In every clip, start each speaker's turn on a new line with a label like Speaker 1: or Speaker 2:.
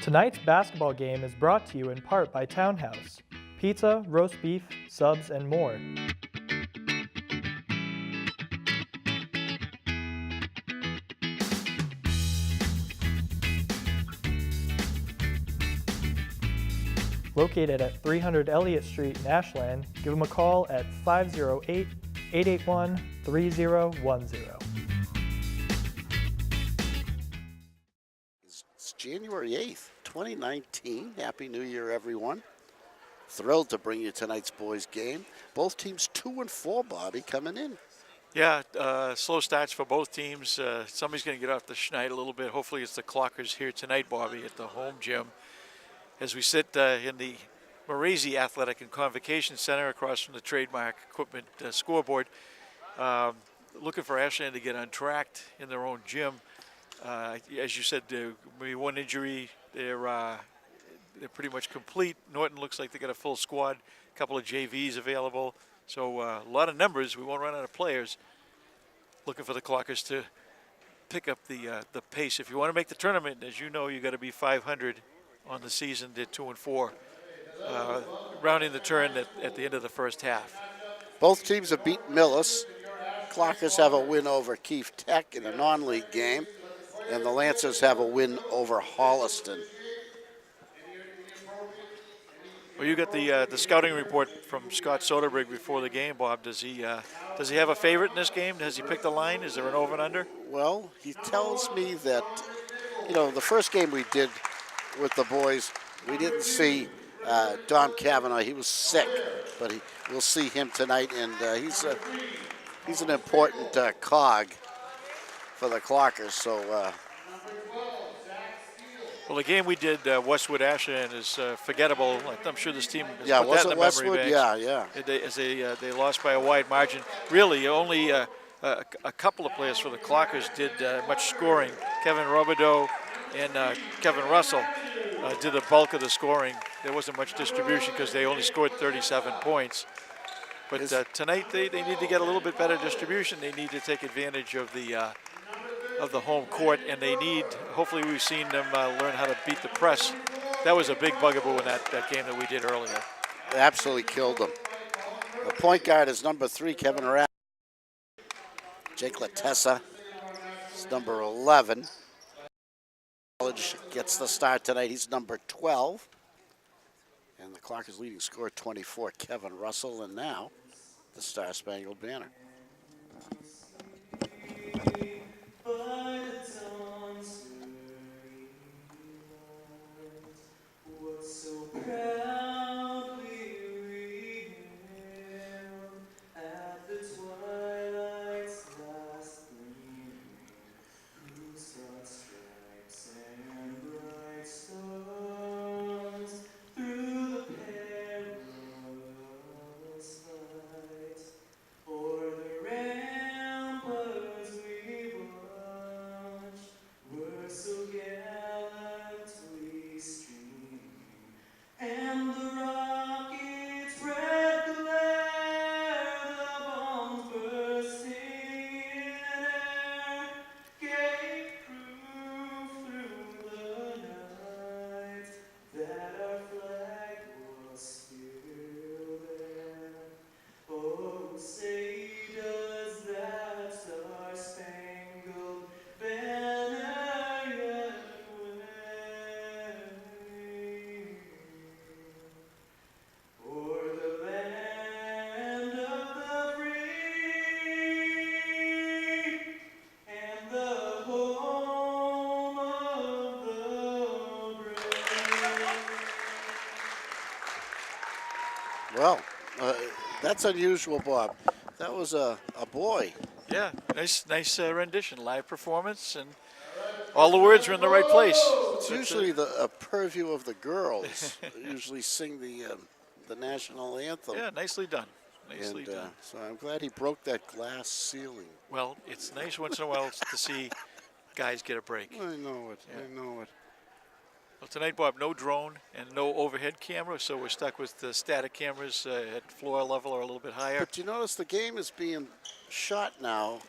Speaker 1: Tonight's basketball game is brought to you in part by Townhouse. Pizza, roast beef, subs, and more. Located at 300 Elliott Street in Ashland, give them a call at 508-881-3010.
Speaker 2: It's January 8th, 2019. Happy New Year, everyone. Thrilled to bring you tonight's boys game. Both teams 2-4, Bobby, coming in.
Speaker 3: Yeah, slow starts for both teams. Somebody's going to get off the schneid a little bit. Hopefully it's the Clockers here tonight, Bobby, at the home gym. As we sit in the Morazy Athletic and Convocation Center across from the Trademark Equipment scoreboard, looking for Ashland to get untracked in their own gym. As you said, maybe one injury. They're pretty much complete. Norton looks like they got a full squad, a couple of JVs available. So a lot of numbers. We won't run out of players. Looking for the Clockers to pick up the pace. If you want to make the tournament, as you know, you got to be 500 on the season. They're 2-4, rounding the turn at the end of the first half.
Speaker 2: Both teams have beaten Millis. Clockers have a win over Keefe Tech in a non-league game, and the Lancers have a win over Holliston.
Speaker 3: Well, you got the scouting report from Scott Soderberg before the game, Bob. Does he have a favorite in this game? Has he picked a line? Is there an over and under?
Speaker 2: Well, he tells me that, the first game we did with the boys, we didn't see Dom Cavanaugh. He was sick, but we'll see him tonight, and he's an important cog for the Clockers. So,
Speaker 3: well, the game we did, Westwood Ashland, is forgettable. I'm sure this team has put
Speaker 2: was
Speaker 3: that
Speaker 2: it
Speaker 3: in the
Speaker 2: Westwood?
Speaker 3: memory banks.
Speaker 2: Yeah.
Speaker 3: They lost by a wide margin. Really, only a couple of players for the Clockers did much scoring. Kevin Robideau and Kevin Russell did the bulk of the scoring. There wasn't much distribution because they only scored 37 points. But tonight they need to get a little bit better distribution. They need to take advantage of the home court, and they need, hopefully we've seen them learn how to beat the press. That was a big bugaboo in that game that we did earlier.
Speaker 2: They absolutely killed them. The point guard is number 3, Kevin Rapp. Jake Latessa is number 11. College gets the start tonight. He's number 12. And the Clockers' leading scorer, 24, Kevin Russell. And now, the Star Spangled Banner. Well, that's unusual, Bob. That was a boy.
Speaker 3: Yeah, nice rendition, live performance, and all the words were in the right place.
Speaker 2: It's usually the purview of the girls. Usually sing the national anthem.
Speaker 3: Yeah, nicely done. Nicely done.
Speaker 2: So I'm glad he broke that glass ceiling.
Speaker 3: Well, it's nice once in a while to see guys get a break.
Speaker 2: I know it. Yeah. I know it.
Speaker 3: Well, tonight, Bob, no drone and no overhead camera, so we're stuck with the static cameras at floor level or a little bit higher.
Speaker 2: But you notice the game is being shot now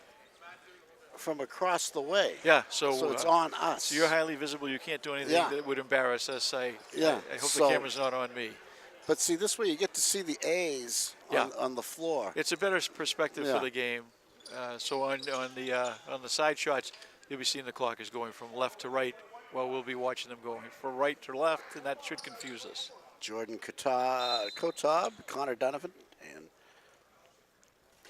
Speaker 2: from across the way.
Speaker 3: Yeah,
Speaker 2: So it's on us.
Speaker 3: So you're highly visible. You can't do anything that would embarrass us. I hope the camera's not on me.
Speaker 2: But see, this way you get to see the A's on the floor.
Speaker 3: It's a better perspective for the game. So on the side shots, you'll be seeing the clockers going from left to right, while we'll be watching them going from right to left, and that should confuse us.
Speaker 2: Jordan Kotab, Connor Donovan, and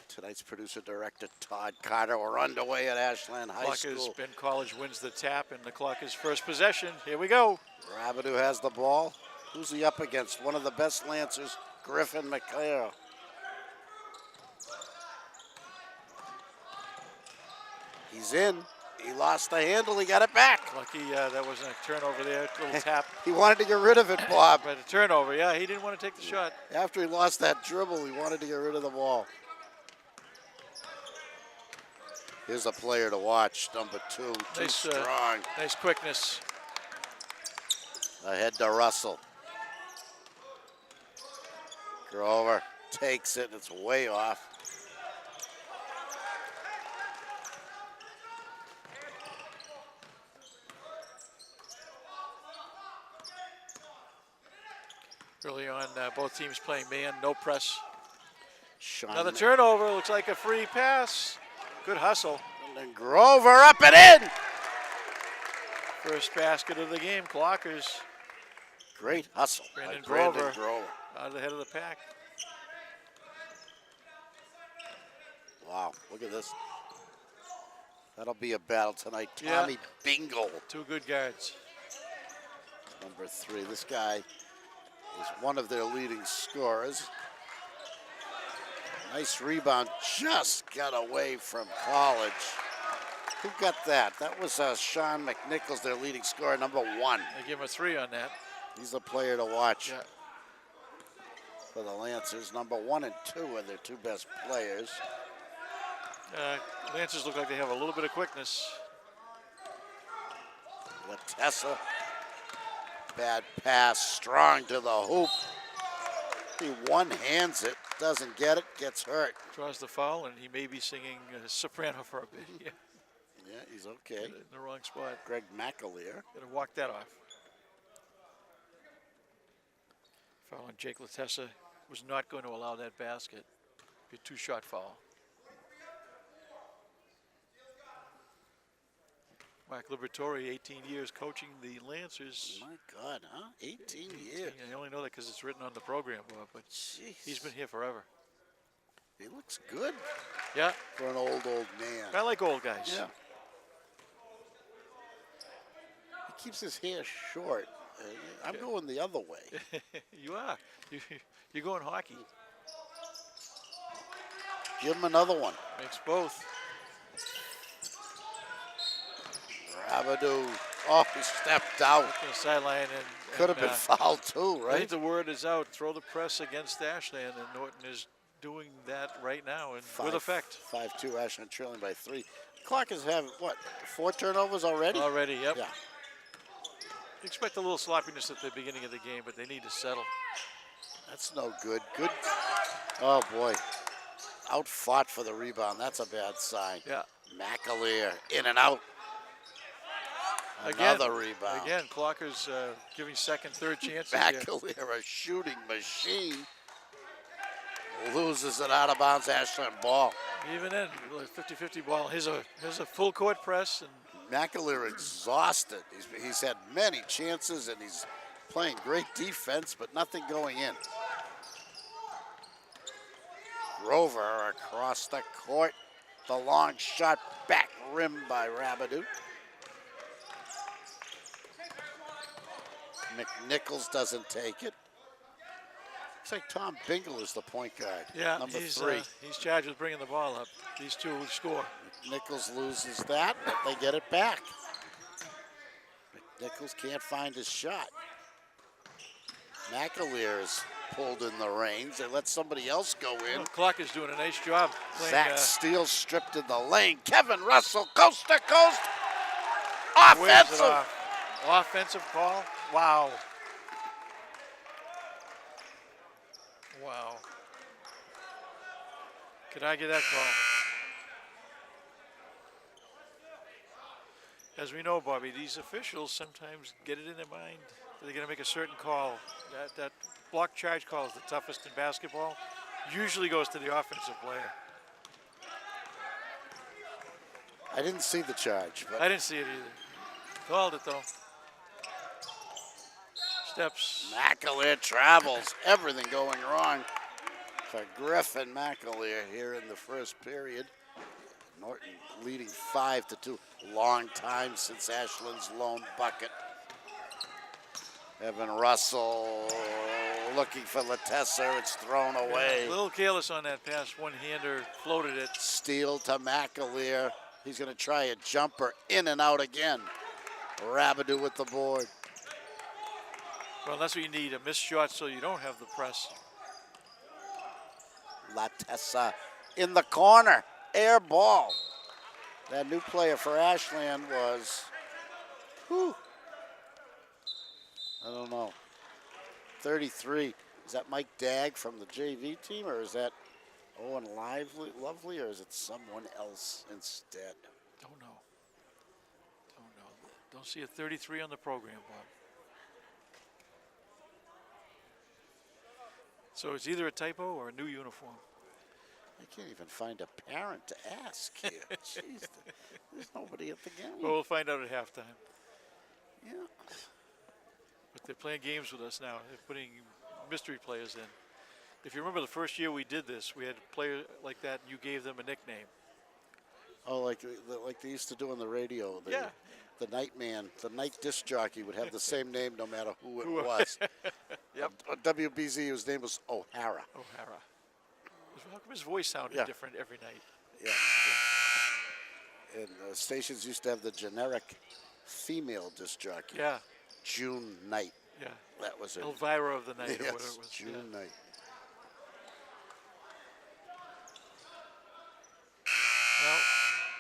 Speaker 2: tonight's producer-director, Todd Carter. We're underway at Ashland High School.
Speaker 3: Clockers, Ben College wins the tap, and the Clockers' first possession. Here we go.
Speaker 2: Rabideau has the ball. Who's he up against? One of the best Lancers, Griffin McClure. He's in. He lost the handle. He got it back.
Speaker 3: Lucky that wasn't a turnover there. A little tap.
Speaker 2: He wanted to get rid of it, Bob.
Speaker 3: But a turnover, yeah. He didn't want to take the shot.
Speaker 2: After he lost that dribble, he wanted to get rid of the ball. Here's a player to watch, number 2. Too strong.
Speaker 3: Nice quickness.
Speaker 2: Ahead to Russell. Grover takes it. It's way off.
Speaker 3: Early on, both teams playing man, no press.
Speaker 2: Another
Speaker 3: turnover. Looks like a free pass. Good hustle.
Speaker 2: And then Grover up and in.
Speaker 3: First basket of the game, Clockers.
Speaker 2: Great hustle.
Speaker 3: Brandon
Speaker 2: Grover.
Speaker 3: Out of the head of the pack.
Speaker 2: Wow, look at this. That'll be a battle tonight. Tommy Bingle.
Speaker 3: 2 good guards.
Speaker 2: Number 3. This guy is one of their leading scorers. Nice rebound. Just got away from College. Who got that? That was Sean McNichols, their leading scorer, number 1.
Speaker 3: They give him a 3 on that.
Speaker 2: He's the player to watch.
Speaker 3: Yeah.
Speaker 2: For the Lancers. Number 1 and 2 are their 2 best players.
Speaker 3: Lancers look like they have a little bit of quickness.
Speaker 2: Latessa. Bad pass. Strong to the hoop. He one-hands it. Doesn't get it. Gets hurt.
Speaker 3: Draws the foul, and he may be singing soprano for a bit.
Speaker 2: Yeah, he's okay.
Speaker 3: In the wrong spot.
Speaker 2: Greg McAleer.
Speaker 3: Gonna walk that off. Foul on Jake Latessa. Was not going to allow that basket. Be a 2-shot foul. Mark Liberatore, 18 years coaching the Lancers.
Speaker 2: My God, huh? 18 years.
Speaker 3: I only know that because it's written on the program, Bob, but he's been here forever.
Speaker 2: He looks good.
Speaker 3: Yeah.
Speaker 2: For an old man.
Speaker 3: I like old guys.
Speaker 2: Yeah. He keeps his hair short. I'm going the other way.
Speaker 3: You are. You're going hockey.
Speaker 2: Give him another one.
Speaker 3: Makes both.
Speaker 2: Rabideau. Oh, he stepped out.
Speaker 3: To the sideline and
Speaker 2: could have been fouled too, right?
Speaker 3: I think the word is out. Throw the press against Ashland, and Norton is doing that right now and with effect.
Speaker 2: 5-2 Ashland trailing by 3. Clockers have what? 4 turnovers already?
Speaker 3: Already, yep.
Speaker 2: Yeah.
Speaker 3: Expect a little sloppiness at the beginning of the game, but they need to settle.
Speaker 2: That's no good. Good. Oh boy. Out fought for the rebound. That's a bad sign.
Speaker 3: Yeah.
Speaker 2: McAleer in and out. Another rebound.
Speaker 3: Again, Clockers giving second, third chances.
Speaker 2: McAleer, a shooting machine. Loses it out of bounds. Ashland ball.
Speaker 3: Even in 50-50 ball. Here's a full court press. And
Speaker 2: McAleer exhausted. He's had many chances and he's playing great defense, but nothing going in. Grover across the court. The long shot back rim by Rabideau. McNichols doesn't take it. Looks like Tom Bingle is the point guard.
Speaker 3: Yeah,
Speaker 2: number 3.
Speaker 3: He's charged with bringing the ball up. These two will score.
Speaker 2: McNichols loses that, but they get it back. McNichols can't find his shot. McAleer is pulled in the reins. They let somebody else go in.
Speaker 3: Well, Clock is doing a nice job.
Speaker 2: Zach Steele stripped in the lane. Kevin Russell, coast to coast. Offensive.
Speaker 3: Offensive call. Wow. Wow. Could I get that call? As we know, Bobby, these officials sometimes get it in their mind that they're going to make a certain call. That block charge call is the toughest in basketball. Usually goes to the offensive player.
Speaker 2: I didn't see the charge, but
Speaker 3: I didn't see it either. Called it though. Steps.
Speaker 2: McAleer travels. Everything going wrong for Griffin McAleer here in the first period. Norton leading 5-2. Long time since Ashland's lone bucket. Evan Russell looking for Latessa. It's thrown away.
Speaker 3: A little careless on that pass. One-hander floated it.
Speaker 2: Steal to McAleer. He's going to try a jumper in and out again. Rabidou with the board.
Speaker 3: Well, that's what you need, a missed shot so you don't have the press.
Speaker 2: Latessa in the corner. Air ball. That new player for Ashland was, I don't know, 33. Is that Mike Dagg from the JV team, or is that Owen Lovely, or is it someone else instead?
Speaker 3: Don't know. Don't see a 33 on the program, Bob. So it's either a typo or a new uniform.
Speaker 2: I can't even find a parent to ask here. Jeez, there's nobody at the game.
Speaker 3: Well, we'll find out at halftime.
Speaker 2: Yeah.
Speaker 3: But they're playing games with us now. They're putting mystery players in. If you remember the first year we did this, we had a player like that, and you gave them a nickname.
Speaker 2: Oh, like they used to do on the radio.
Speaker 3: Yeah.
Speaker 2: The night man, the night disc jockey would have the same name no matter who it was.
Speaker 3: Yep.
Speaker 2: On WBZ, his name was O'Hara.
Speaker 3: O'Hara. How come his voice sounded different every night?
Speaker 2: Yeah. And stations used to have the generic female disc jockey.
Speaker 3: Yeah.
Speaker 2: June Knight.
Speaker 3: Yeah.
Speaker 2: That was it.
Speaker 3: Elvira of the night,
Speaker 2: Yes,
Speaker 3: or whatever it was.
Speaker 2: June Knight.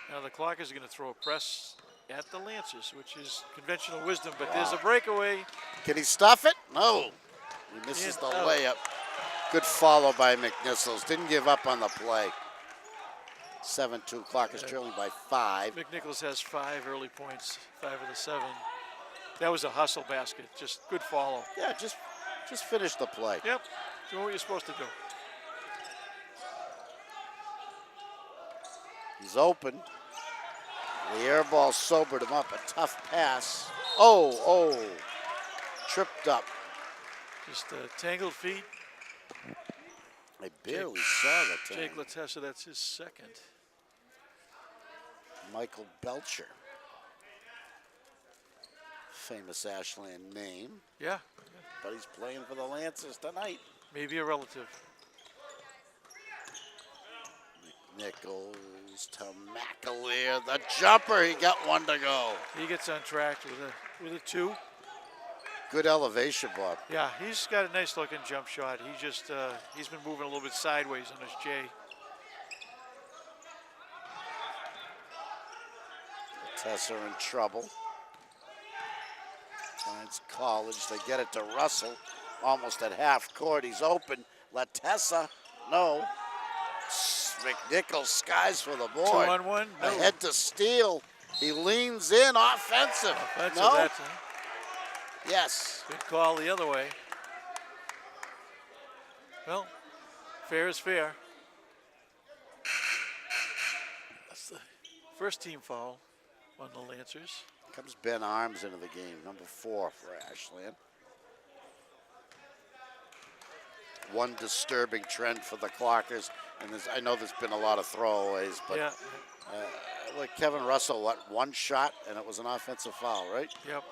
Speaker 3: Now the Clockers are going to throw a press at the Lancers, which is conventional wisdom, but there's a breakaway.
Speaker 2: Can he stuff it? No. He misses the layup. Good follow by McNichols. Didn't give up on the play. 7-2. Clockers trailing by 5.
Speaker 3: McNichols has 5 early points, 5 of the 7. That was a hustle basket. Just good follow.
Speaker 2: Yeah, just finish the play.
Speaker 3: Yep. Do what you're supposed to do.
Speaker 2: He's open. The air ball sobered him up. A tough pass. Oh. Tripped up.
Speaker 3: Just tangled feet.
Speaker 2: I barely saw the thing.
Speaker 3: Jake Latessa, that's his second.
Speaker 2: Michael Belcher. Famous Ashland name.
Speaker 3: Yeah.
Speaker 2: But he's playing for the Lancers tonight.
Speaker 3: Maybe a relative.
Speaker 2: Nichols to McAleer. The jumper. He got one to go.
Speaker 3: He gets on track with a 2.
Speaker 2: Good elevation, Bob.
Speaker 3: Yeah, he's got a nice looking jump shot. He just he's been moving a little bit sideways on his J.
Speaker 2: Tessa in trouble. Finds College. They get it to Russell. Almost at half court. He's open. Latessa. No. McNichols skies for the board.
Speaker 3: 2-on-1. No.
Speaker 2: Ahead to steal. He leans in. Offensive. No.
Speaker 3: That's
Speaker 2: Yes.
Speaker 3: good call the other way. Well, fair is fair. That's the first team foul on the Lancers.
Speaker 2: Comes Ben Arms into the game, number 4 for Ashland. One disturbing trend for the Clockers, and I know there's been a lot of throwaways, but
Speaker 3: Yeah.
Speaker 2: like Kevin Russell, one shot, and it was an offensive foul, right?
Speaker 3: Yep.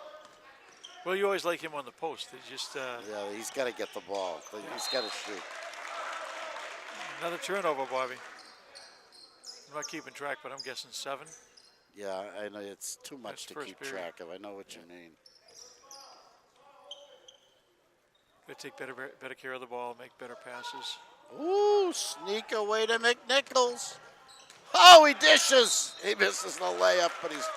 Speaker 3: Well, you always like him on the post. He just
Speaker 2: Yeah, he's got to get the ball. He's got to shoot.
Speaker 3: another turnover, Bobby. I'm not keeping track, but I'm guessing 7.
Speaker 2: Yeah, I know it's too much
Speaker 3: That's
Speaker 2: to
Speaker 3: first
Speaker 2: keep
Speaker 3: period.
Speaker 2: track of. I know what you mean.
Speaker 3: Got to take better care of the ball, make better passes.
Speaker 2: Ooh, sneak away to McNichols. Oh, he dishes. He misses the layup, but he's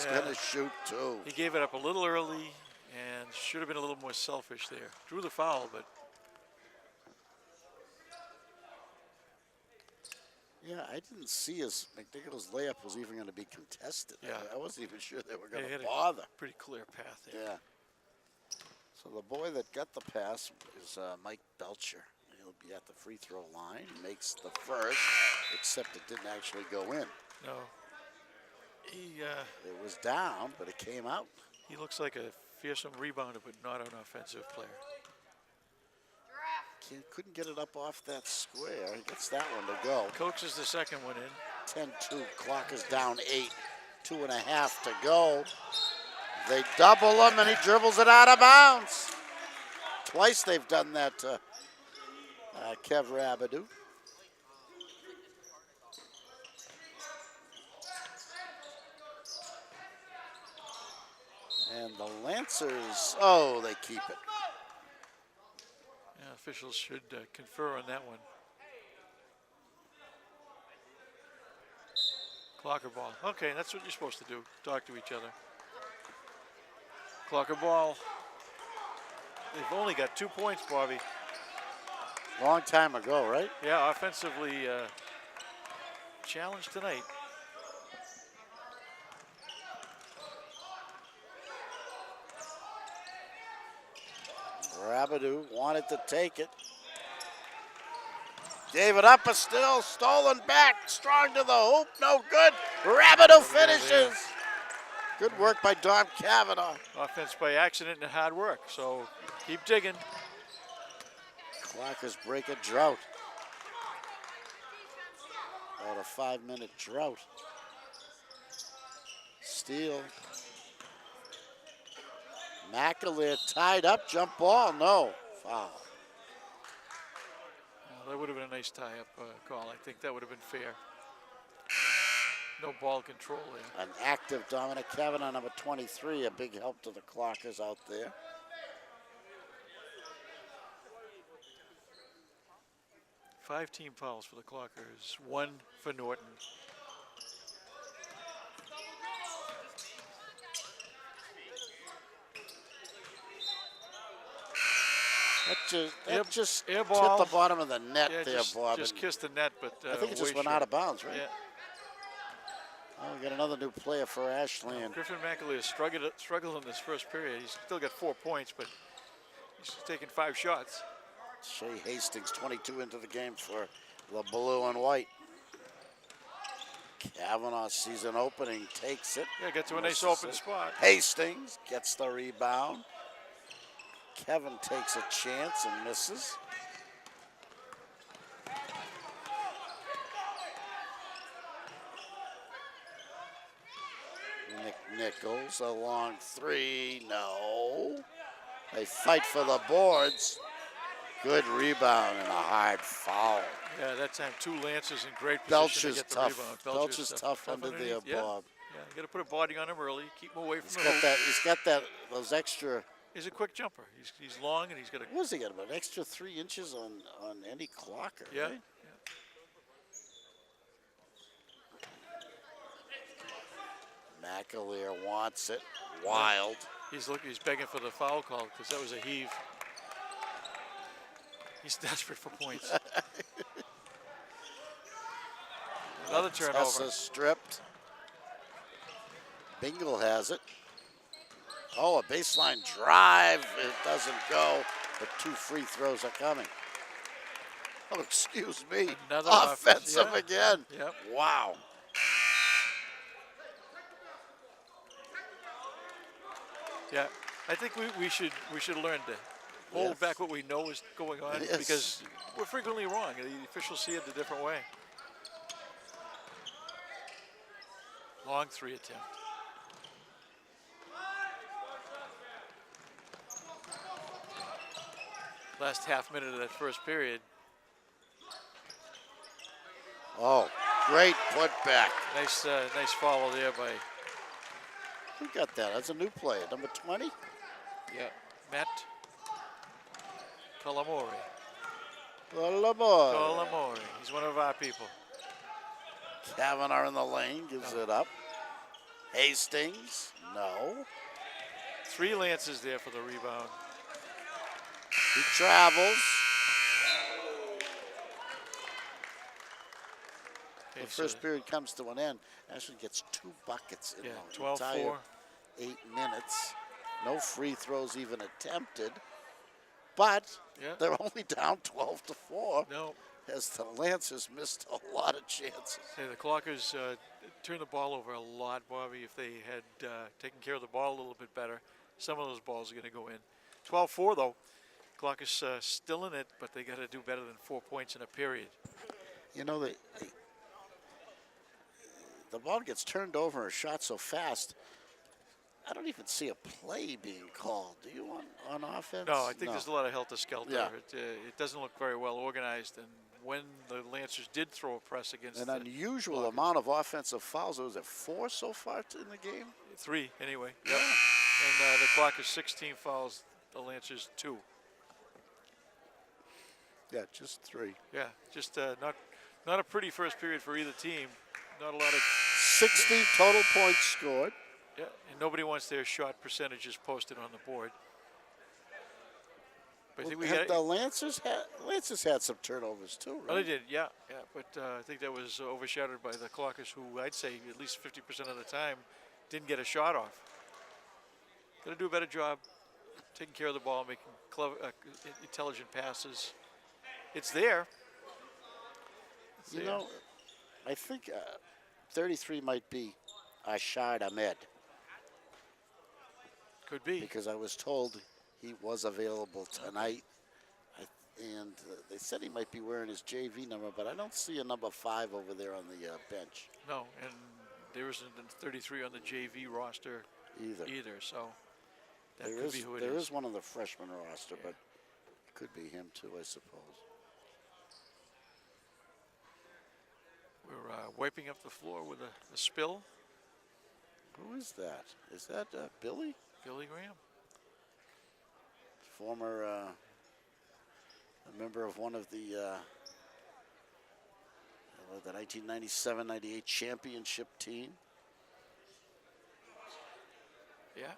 Speaker 2: going to shoot too.
Speaker 3: He gave it up a little early and should have been a little more selfish there. Drew the foul, but
Speaker 2: Yeah, I didn't see his McNichol's layup was even going to be contested.
Speaker 3: Yeah.
Speaker 2: I wasn't even sure they were going
Speaker 3: He
Speaker 2: to
Speaker 3: had
Speaker 2: bother.
Speaker 3: a pretty clear path there.
Speaker 2: Yeah. So the boy that got the pass is Mike Belcher. He'll be at the free throw line, makes the first, except it didn't actually go in.
Speaker 3: No. He
Speaker 2: It was down, but it came out.
Speaker 3: he looks like a fearsome rebounder, but not an offensive player.
Speaker 2: Couldn't get it up off that square. He gets that one to go.
Speaker 3: Coaxes the second one in.
Speaker 2: 10-2, clock is down 8, 2.5 to go. They double him and he dribbles it out of bounds. Twice they've done that to Kev Rabidou. And the Lancers, oh, they keep it.
Speaker 3: Yeah, officials should confer on that one. Clocker ball. Okay, that's what you're supposed to do. Talk to each other. Clocker ball. They've only got 2 points, Bobby.
Speaker 2: Long time ago, right?
Speaker 3: Yeah, offensively challenged tonight.
Speaker 2: Rabidou wanted to take it. Gave it up, but still stolen back. Strong to the hoop, no good. Rabidou finishes. Good work by Dom Cavanaugh.
Speaker 3: Offense by accident and hard work, so keep digging.
Speaker 2: Clockers break a drought. About a 5-minute drought. Steal. McAleer tied up, jump ball, no, foul.
Speaker 3: Well, that would have been a nice tie-up call. I think that would have been fair. No ball control there.
Speaker 2: An active Dominic Cavanaugh, number 23, a big help to the Clockers out there.
Speaker 3: Five team fouls for the Clockers, 1 for Norton.
Speaker 2: That just
Speaker 3: air
Speaker 2: hit
Speaker 3: ball.
Speaker 2: the bottom of the net
Speaker 3: Yeah,
Speaker 2: there, Bob.
Speaker 3: just kissed the net, but
Speaker 2: I think it just
Speaker 3: way
Speaker 2: went
Speaker 3: short.
Speaker 2: out of bounds, right?
Speaker 3: Yeah.
Speaker 2: Oh, we got another new player for Ashland.
Speaker 3: Griffin McAleer struggled in this first period. He's still got 4 points, but he's taken 5 shots.
Speaker 2: Shea Hastings, 22 into the game for the blue and white. Cavanaugh sees an opening, takes it.
Speaker 3: Yeah, get to a nice
Speaker 2: Misses
Speaker 3: open
Speaker 2: it.
Speaker 3: spot.
Speaker 2: Hastings gets the rebound. Kevin takes a chance and misses. McNichols, a long 3, no. They fight for the boards. Good rebound and a hard foul.
Speaker 3: Yeah, that time 2 Lancers in great position
Speaker 2: Belcher's
Speaker 3: to get the
Speaker 2: tough.
Speaker 3: rebound.
Speaker 2: Belcher's tough under there,
Speaker 3: underneath. Yeah.
Speaker 2: Bob.
Speaker 3: Yeah, you got to put a body on him early. Keep him away from
Speaker 2: He's
Speaker 3: the
Speaker 2: got
Speaker 3: hoop.
Speaker 2: that. He's got that. Those extra.
Speaker 3: He's a quick jumper. He's long and he's got a.
Speaker 2: What has he got? About an extra 3 inches on any clocker.
Speaker 3: Yeah.
Speaker 2: Right? McAleer wants it. Wild.
Speaker 3: He's begging for the foul call because that was a heave. He's desperate for points. Another turnover.
Speaker 2: Tessa stripped. Bingle has it. Oh, a baseline drive. It doesn't go, but 2 free throws are coming. Oh, excuse me.
Speaker 3: Another
Speaker 2: offensive
Speaker 3: yeah.
Speaker 2: again.
Speaker 3: Yep.
Speaker 2: Wow.
Speaker 3: Yeah, I think we should learn to hold back what we know is going on
Speaker 2: Yes.
Speaker 3: because we're frequently wrong. The officials see it a different way. Long 3 attempt. Last half minute of that first period.
Speaker 2: Oh, great putback.
Speaker 3: Nice follow there by
Speaker 2: Who got that? That's a new player, number 20.
Speaker 3: Matt Calamori.
Speaker 2: Boy.
Speaker 3: Calamori. He's one of our people.
Speaker 2: Kavanaugh in the lane gives it up. Hastings, no.
Speaker 3: 3 Lances there for the rebound.
Speaker 2: He travels. the first period comes to an end, Ashland gets 2 buckets in
Speaker 3: Yeah,
Speaker 2: the
Speaker 3: 12-4.
Speaker 2: entire 8 minutes. No free throws even attempted. But they're only down 12-4.
Speaker 3: No.
Speaker 2: As the Lancers missed a lot of chances.
Speaker 3: Say the Clockers turned the ball over a lot, Bobby. If they had taken care of the ball a little bit better, some of those balls are going to go in. 12-4 though. Clockers still in it, but they got to do better than 4 points in a period.
Speaker 2: You know, the ball gets turned over and shot so fast. I don't even see a play being called. Do you on offense?
Speaker 3: No, I think there's a lot of helter-skelter.
Speaker 2: Yeah.
Speaker 3: It doesn't look very well organized. And when the Lancers did throw a press against
Speaker 2: an unusual amount of offensive fouls. Was it 4 so far in the game?
Speaker 3: 3 anyway. Yep. And the Clockers 16 fouls. The Lancers 2.
Speaker 2: Yeah, just 3.
Speaker 3: Yeah, just not a pretty first period for either team. Not a lot of
Speaker 2: 16 total points scored.
Speaker 3: Yeah, and nobody wants their shot percentages posted on the board. But I think
Speaker 2: the Lancers had some turnovers too, right?
Speaker 3: Oh, they did, yeah. But I think that was overshadowed by the Clockers, who I'd say at least 50% of the time didn't get a shot off. Got to do a better job taking care of the ball, making clever, intelligent passes. It's there.
Speaker 2: You know, I think 33 might be Ashard Ahmed.
Speaker 3: Could be.
Speaker 2: Because I was told he was available tonight. And they said he might be wearing his JV number, but I don't see a number 5 over there on the bench.
Speaker 3: No, and there isn't a 33 on the JV roster either, so that could be who it is.
Speaker 2: There is one on the freshman roster, but it could be him too, I suppose.
Speaker 3: We're wiping up the floor with a spill.
Speaker 2: Who is that? Is that Billy?
Speaker 3: Billy Graham.
Speaker 2: Former a member of one of the 1997-98 championship team.
Speaker 3: Yeah.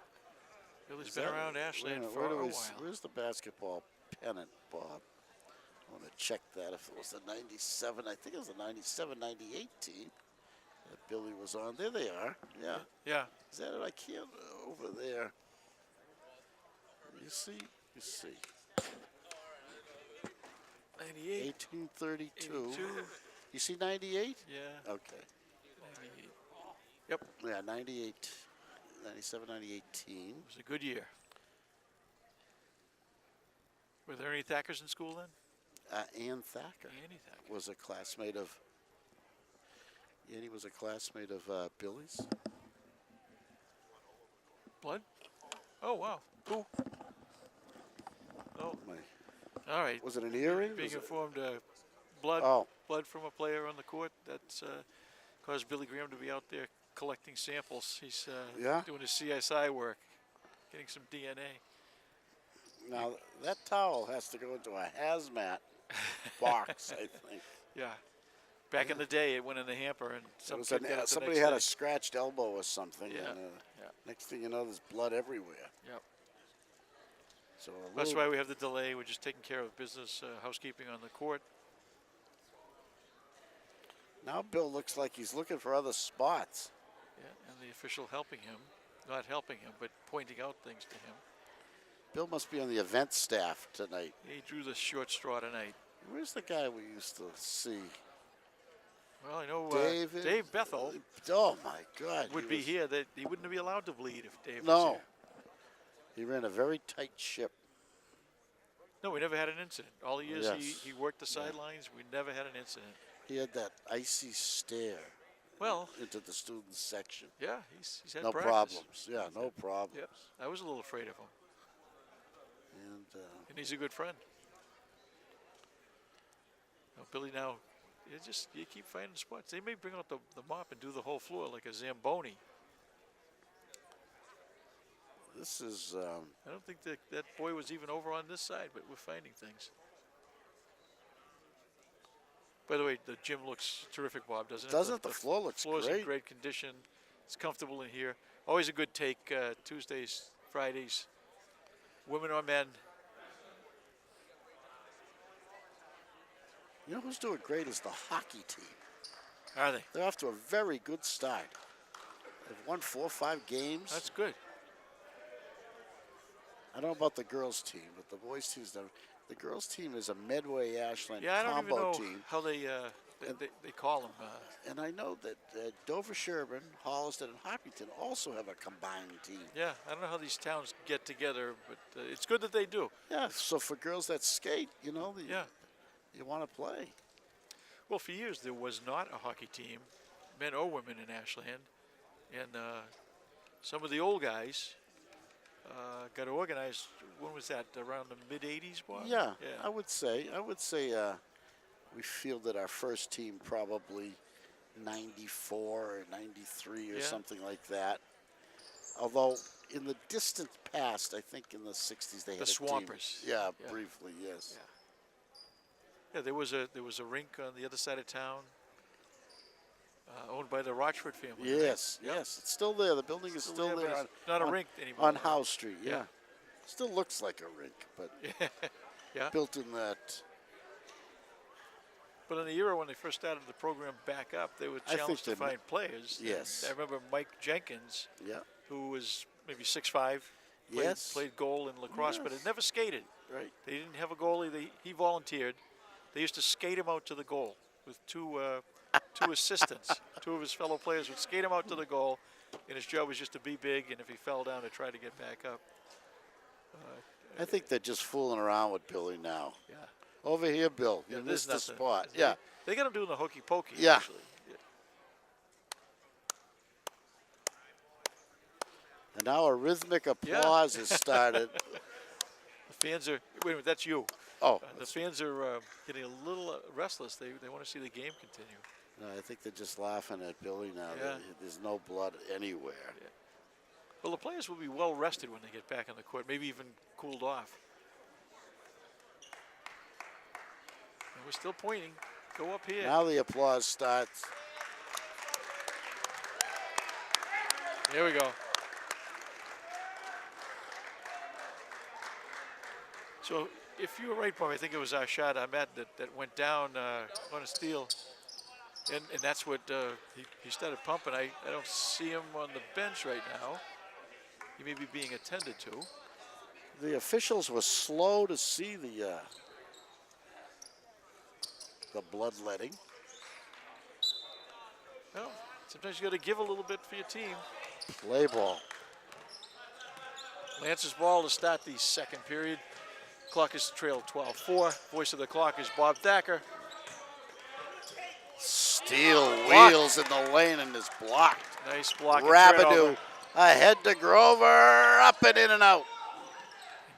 Speaker 3: Billy's been around Ashland for a while.
Speaker 2: Where's the basketball pennant, Bob? I want to check that if it was the 97. I think it was the 97-98 team that Billy was on. There they are. Yeah.
Speaker 3: Yeah.
Speaker 2: Is that it? I can't. Over there. You see? You see.
Speaker 3: 98.
Speaker 2: 1832.
Speaker 3: 82.
Speaker 2: You see 98?
Speaker 3: Yeah.
Speaker 2: Okay.
Speaker 3: 98. Yep.
Speaker 2: Yeah, 98. 97-98 team.
Speaker 3: It was a good year. Were there any Thackers in school then?
Speaker 2: Ann Thacker.
Speaker 3: Annie Thacker
Speaker 2: was a classmate of. Annie was a classmate of Billy's.
Speaker 3: Blood? Oh wow. Who? Oh. All right.
Speaker 2: Was it an earring?
Speaker 3: Being informed, blood. Blood from a player on the court. That's caused Billy Graham to be out there collecting samples. He's doing his CSI work, getting some DNA.
Speaker 2: Now that towel has to go into a hazmat box, I think.
Speaker 3: Yeah. Back in the day, it went in the hamper, and
Speaker 2: somebody had a scratched elbow or something.
Speaker 3: Yeah.
Speaker 2: And, next thing you know, there's blood everywhere.
Speaker 3: Yep.
Speaker 2: So
Speaker 3: that's why we have the delay. We're just taking care of business, housekeeping on the court.
Speaker 2: Now Bill looks like he's looking for other spots.
Speaker 3: Yeah, and the official helping him, not helping him, but pointing out things to him.
Speaker 2: Bill must be on the event staff tonight.
Speaker 3: He drew the short straw tonight.
Speaker 2: Where's the guy we used to see?
Speaker 3: Well, I know
Speaker 2: Dave
Speaker 3: Bethel.
Speaker 2: Oh my God!
Speaker 3: Would be here. That he wouldn't be allowed to bleed if Dave was
Speaker 2: No.
Speaker 3: here.
Speaker 2: He ran a very tight ship.
Speaker 3: No, we never had an incident. All the years
Speaker 2: Yes.
Speaker 3: he worked the sidelines, we never had an incident.
Speaker 2: He had that icy stare.
Speaker 3: Well,
Speaker 2: into the student section.
Speaker 3: Yeah, he's had
Speaker 2: no
Speaker 3: practice.
Speaker 2: problems. Yeah, no problems.
Speaker 3: Yep. I was a little afraid of him. And he's a good friend. Now, Billy, now, you keep finding spots. They may bring out the mop and do the whole floor like a Zamboni.
Speaker 2: This is.
Speaker 3: I don't think that boy was even over on this side, but we're finding things. By the way, the gym looks terrific, Bob, doesn't it?
Speaker 2: Doesn't it? The floor looks
Speaker 3: floor's
Speaker 2: great.
Speaker 3: in great condition. It's comfortable in here. Always a good take Tuesdays, Fridays, women or men.
Speaker 2: You know who's doing great is the hockey team.
Speaker 3: Are they?
Speaker 2: They're off to a very good start. They've won 4 or 5 games.
Speaker 3: That's good.
Speaker 2: I don't know about the girls' team, but the boys' team's done. The girls' team is a Medway Ashland
Speaker 3: Yeah, I don't even
Speaker 2: combo
Speaker 3: know
Speaker 2: team.
Speaker 3: how they call them.
Speaker 2: And I know that Dover, Sherburne, Holliston, and Hopkinton also have a combined team.
Speaker 3: Yeah, I don't know how these towns get together, but it's good that they do.
Speaker 2: Yeah, so for girls that skate, you know,
Speaker 3: Yeah.
Speaker 2: you want to play.
Speaker 3: Well, for years there was not a hockey team, men or women, in Ashland, and some of the old guys got organized. When was that? Around the mid '80s, Bob?
Speaker 2: Yeah,
Speaker 3: Yeah.
Speaker 2: I would say we fielded our first team probably 94 or 93 or
Speaker 3: Yeah.
Speaker 2: something like that. Although in the distant past, I think in the 60s they had
Speaker 3: The
Speaker 2: a team.
Speaker 3: Swampers.
Speaker 2: Yeah,
Speaker 3: Yeah.
Speaker 2: briefly, yes.
Speaker 3: Yeah. Yeah, there was a rink on the other side of town, owned by the Rochford family. right?
Speaker 2: Yes, yes, it's still there. The building is still
Speaker 3: but
Speaker 2: there.
Speaker 3: it's not a
Speaker 2: on,
Speaker 3: rink anymore.
Speaker 2: on Howe Street. Yeah.
Speaker 3: Yeah.
Speaker 2: Still looks like a rink, but
Speaker 3: Yeah.
Speaker 2: built in that.
Speaker 3: But in the era when they first started the program back up, they were
Speaker 2: I think
Speaker 3: challenged to
Speaker 2: they-
Speaker 3: find players. And
Speaker 2: Yes.
Speaker 3: I remember Mike Jenkins,
Speaker 2: Yeah,
Speaker 3: who was maybe 6'5",
Speaker 2: Yes.
Speaker 3: played goal in lacrosse, but had never skated.
Speaker 2: right.
Speaker 3: They didn't have a goalie. He volunteered. They used to skate him out to the goal with two assistants. Two of his fellow players would skate him out to the goal, and his job was just to be big, and if he fell down, to try to get back up.
Speaker 2: I think they're just fooling around with Billy now.
Speaker 3: Yeah.
Speaker 2: Over here, Bill.
Speaker 3: Yeah,
Speaker 2: You
Speaker 3: there's
Speaker 2: missed the
Speaker 3: nothing.
Speaker 2: spot.
Speaker 3: They-
Speaker 2: Yeah.
Speaker 3: They got him doing the hokey pokey.
Speaker 2: Yeah.
Speaker 3: Actually. Yeah.
Speaker 2: And now a rhythmic applause has started.
Speaker 3: The fans are. Wait a minute, that's you.
Speaker 2: Oh,
Speaker 3: The fans are getting a little restless. They want to see the game continue.
Speaker 2: no, I think they're just laughing at Billy now.
Speaker 3: Yeah.
Speaker 2: There's no blood anywhere.
Speaker 3: Well, the players will be well rested when they get back on the court, maybe even cooled off. And we're still pointing. Go up here.
Speaker 2: Now the applause starts.
Speaker 3: There we go. So if you were right, Bob, I think it was our shot Ahmed that went down on a steal. And that's what he started pumping. I don't see him on the bench right now. He may be being attended to.
Speaker 2: The officials were slow to see the bloodletting.
Speaker 3: Well, sometimes you got to give a little bit for your team.
Speaker 2: Play ball.
Speaker 3: Lance's ball to start the second period. Clock is trailed 12-4. Voice of the clock is Bob Thacker.
Speaker 2: Steele
Speaker 3: Blocked.
Speaker 2: wheels in the lane and is blocked.
Speaker 3: Nice block. and
Speaker 2: Rabideau
Speaker 3: turnover.
Speaker 2: ahead to Grover, up and in and out.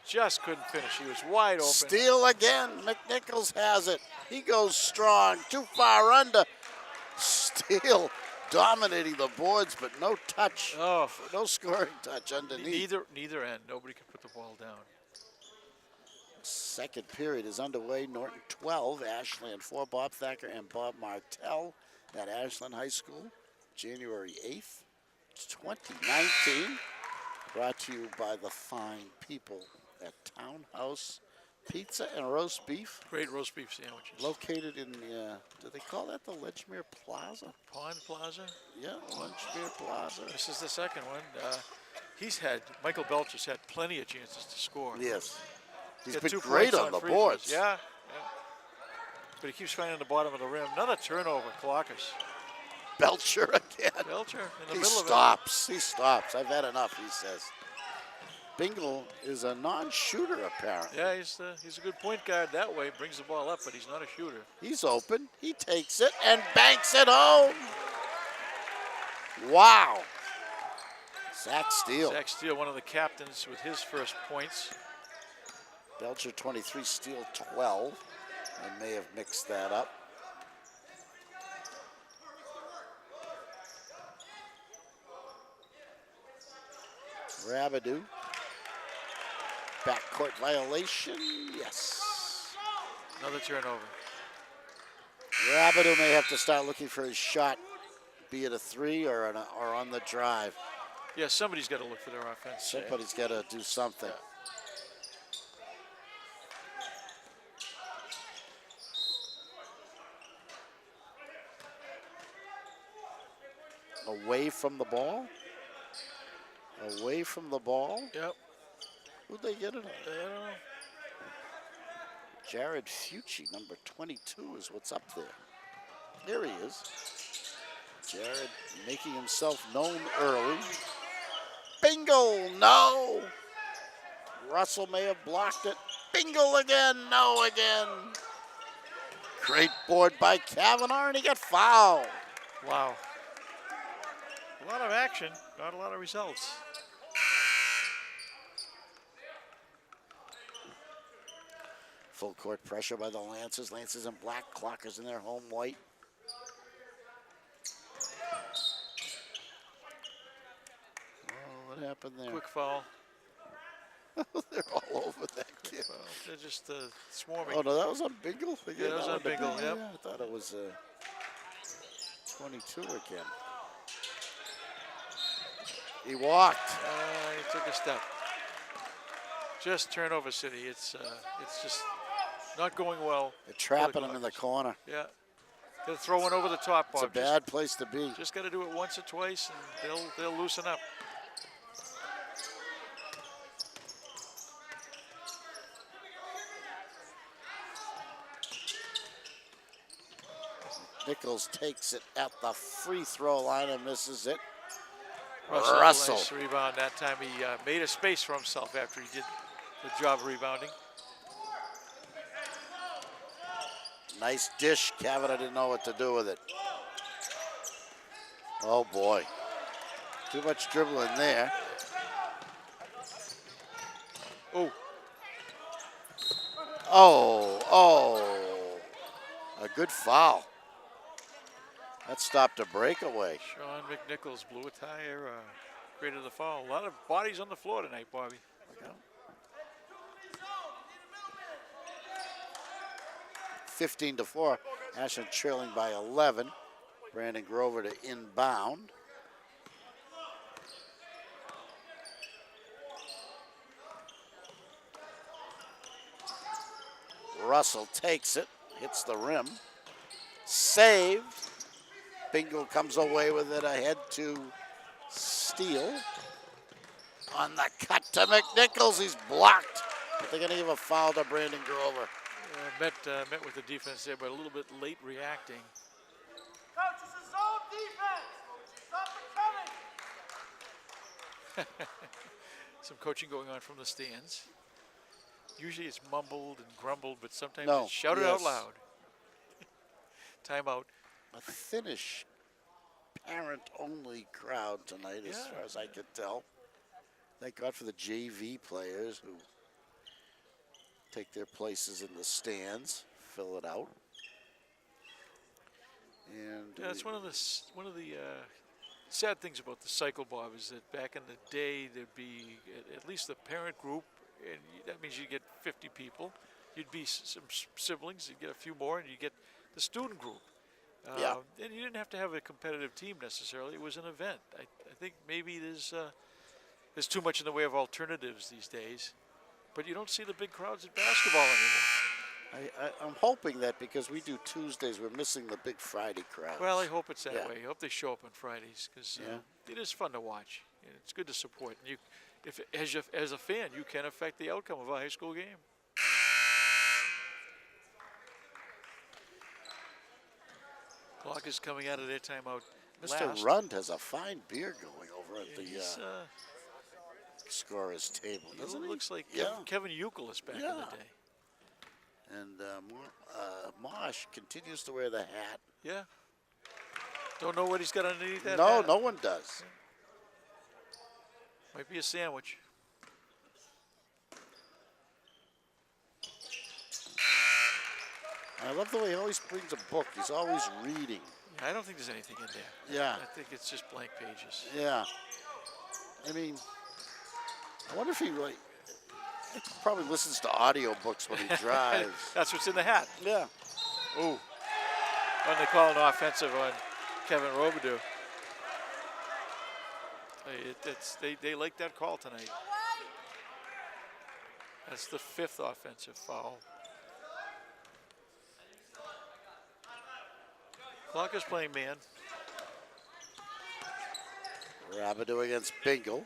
Speaker 3: Just couldn't finish. He was wide open.
Speaker 2: Steele again. McNichols has it. He goes strong. Too far under. Steele dominating the boards, but no touch.
Speaker 3: Oh,
Speaker 2: No scoring touch underneath.
Speaker 3: neither end. Nobody could put the ball down.
Speaker 2: Second period is underway. Norton 12, Ashland 4. Bob Thacker and Bob Martell at Ashland High School, January 8th, 2019. Brought to you by the fine people at Townhouse Pizza and Roast Beef,
Speaker 3: Great roast beef sandwiches.
Speaker 2: located in the, do they call that the Ledgmere Plaza?
Speaker 3: Pond Plaza.
Speaker 2: Yeah, Ledgmere Plaza.
Speaker 3: This is the second one. Michael Belcher's had plenty of chances to score.
Speaker 2: Yes. He's
Speaker 3: Got
Speaker 2: been
Speaker 3: 2
Speaker 2: great
Speaker 3: points
Speaker 2: on the
Speaker 3: free
Speaker 2: boards.
Speaker 3: throws. Yeah. But he keeps finding the bottom of the rim. Another turnover, Clockers.
Speaker 2: Belcher again.
Speaker 3: Belcher in the
Speaker 2: He
Speaker 3: middle
Speaker 2: stops. He stops. I've had enough, he says. Bingle is a non-shooter, apparently.
Speaker 3: of it. Yeah, he's a good point guard that way. Brings the ball up, but he's not a shooter.
Speaker 2: He's open. He takes it and banks it home. Wow. Zach Steele.
Speaker 3: Zach Steele, one of the captains, with his first points.
Speaker 2: Belcher 23, Steele 12. I may have mixed that up. Rabideau. Backcourt violation. Yes.
Speaker 3: Another turnover.
Speaker 2: Rabideau may have to start looking for his shot, be it a 3 or on the drive.
Speaker 3: Yeah, somebody's got to look for their offense.
Speaker 2: Somebody's got to do something. Away from the ball. Away from the ball.
Speaker 3: Yep.
Speaker 2: Who'd they get it on?
Speaker 3: I don't know.
Speaker 2: Jared Fucci, number 22, is what's up there. There he is. Jared making himself known early. Bingo, no. Russell may have blocked it. Bingo again, no again. Great board by Kavanaugh, and he got fouled.
Speaker 3: Wow. A lot of action, not a lot of results.
Speaker 2: Full court pressure by the Lancers. Lancers in black, Clockers in their home white. Oh, what happened there?
Speaker 3: Quick foul.
Speaker 2: They're all over that kid.
Speaker 3: Well, they're just swarming.
Speaker 2: Oh, no, that was on Bingle?
Speaker 3: Yeah, that was on Bingle, yep.
Speaker 2: Yeah, I thought it was 22 again. He walked.
Speaker 3: He took a step. Just turnover city. It's just not going well.
Speaker 2: They're trapping him in the corner.
Speaker 3: Yeah. Got to throw one over the top, Bob.
Speaker 2: It's a bad place to be.
Speaker 3: Just got to do it once or twice, and they'll loosen up.
Speaker 2: Nichols takes it at the free throw line and misses it.
Speaker 3: Russell. Nice rebound that time. He made a space for himself after he did the job of rebounding.
Speaker 2: Nice dish. Kavanaugh didn't know what to do with it. Oh, boy. Too much dribbling there.
Speaker 3: Oh.
Speaker 2: Oh. A good foul. That stopped a breakaway.
Speaker 3: Sean McNichols blew a tire, created the foul. A lot of bodies on the floor tonight, Bobby. Look out.
Speaker 2: 15-4. Ashland trailing by 11. Brandon Grover to inbound. Russell takes it, hits the rim. Saved. Bingo comes away with it ahead to Steele. On the cut to McNichols, he's blocked. But they're going to give a foul to Brandon Grover.
Speaker 3: Met with the defense there, but a little bit late reacting.
Speaker 4: Coach, it's a zone defense. Stop it coming.
Speaker 3: Some coaching going on from the stands. Usually it's mumbled and grumbled, but sometimes
Speaker 2: No,
Speaker 3: it's shouted out loud. Timeout.
Speaker 2: A thinnish, parent-only crowd tonight, as far as I could tell. Thank God for the JV players who take their places in the stands, fill it out. And
Speaker 3: Yeah, it's one of the sad things about the cycle, Bob, is that back in the day there'd be at least the parent group, and that means you get 50 people. You'd be some siblings, you'd get a few more, and you get the student group. And you didn't have to have a competitive team necessarily. It was an event. I think maybe there's too much in the way of alternatives these days, but you don't see the big crowds at basketball anymore.
Speaker 2: I'm hoping that because we do Tuesdays, we're missing the big Friday crowds.
Speaker 3: Well, I hope it's that
Speaker 2: Yeah.
Speaker 3: way. I hope they show up on Fridays because it is fun to watch. And it's good to support. And as a fan, you can affect the outcome of a high school game. Clock is coming out of their timeout.
Speaker 2: Mr.
Speaker 3: Last.
Speaker 2: Rund has a fine beer going over at the
Speaker 3: He's,
Speaker 2: scorer's table, doesn't he?
Speaker 3: looks like
Speaker 2: Yeah.
Speaker 3: Kevin Euclid back in the day.
Speaker 2: And Mosh continues to wear the hat.
Speaker 3: Yeah. Don't know what he's got underneath that
Speaker 2: No,
Speaker 3: hat.
Speaker 2: no one does.
Speaker 3: Might be a sandwich.
Speaker 2: I love the way he always brings a book. He's always reading.
Speaker 3: Yeah, I don't think there's anything in there.
Speaker 2: Yeah.
Speaker 3: I think it's just blank pages.
Speaker 2: Yeah. I mean, I wonder if he probably listens to audiobooks when he drives.
Speaker 3: That's what's in the hat.
Speaker 2: Yeah.
Speaker 3: Ooh. When they call an offensive on Kevin Robidoux. They like that call tonight. That's the 5th offensive foul. Clock is playing man.
Speaker 2: Rabideau against Bingle.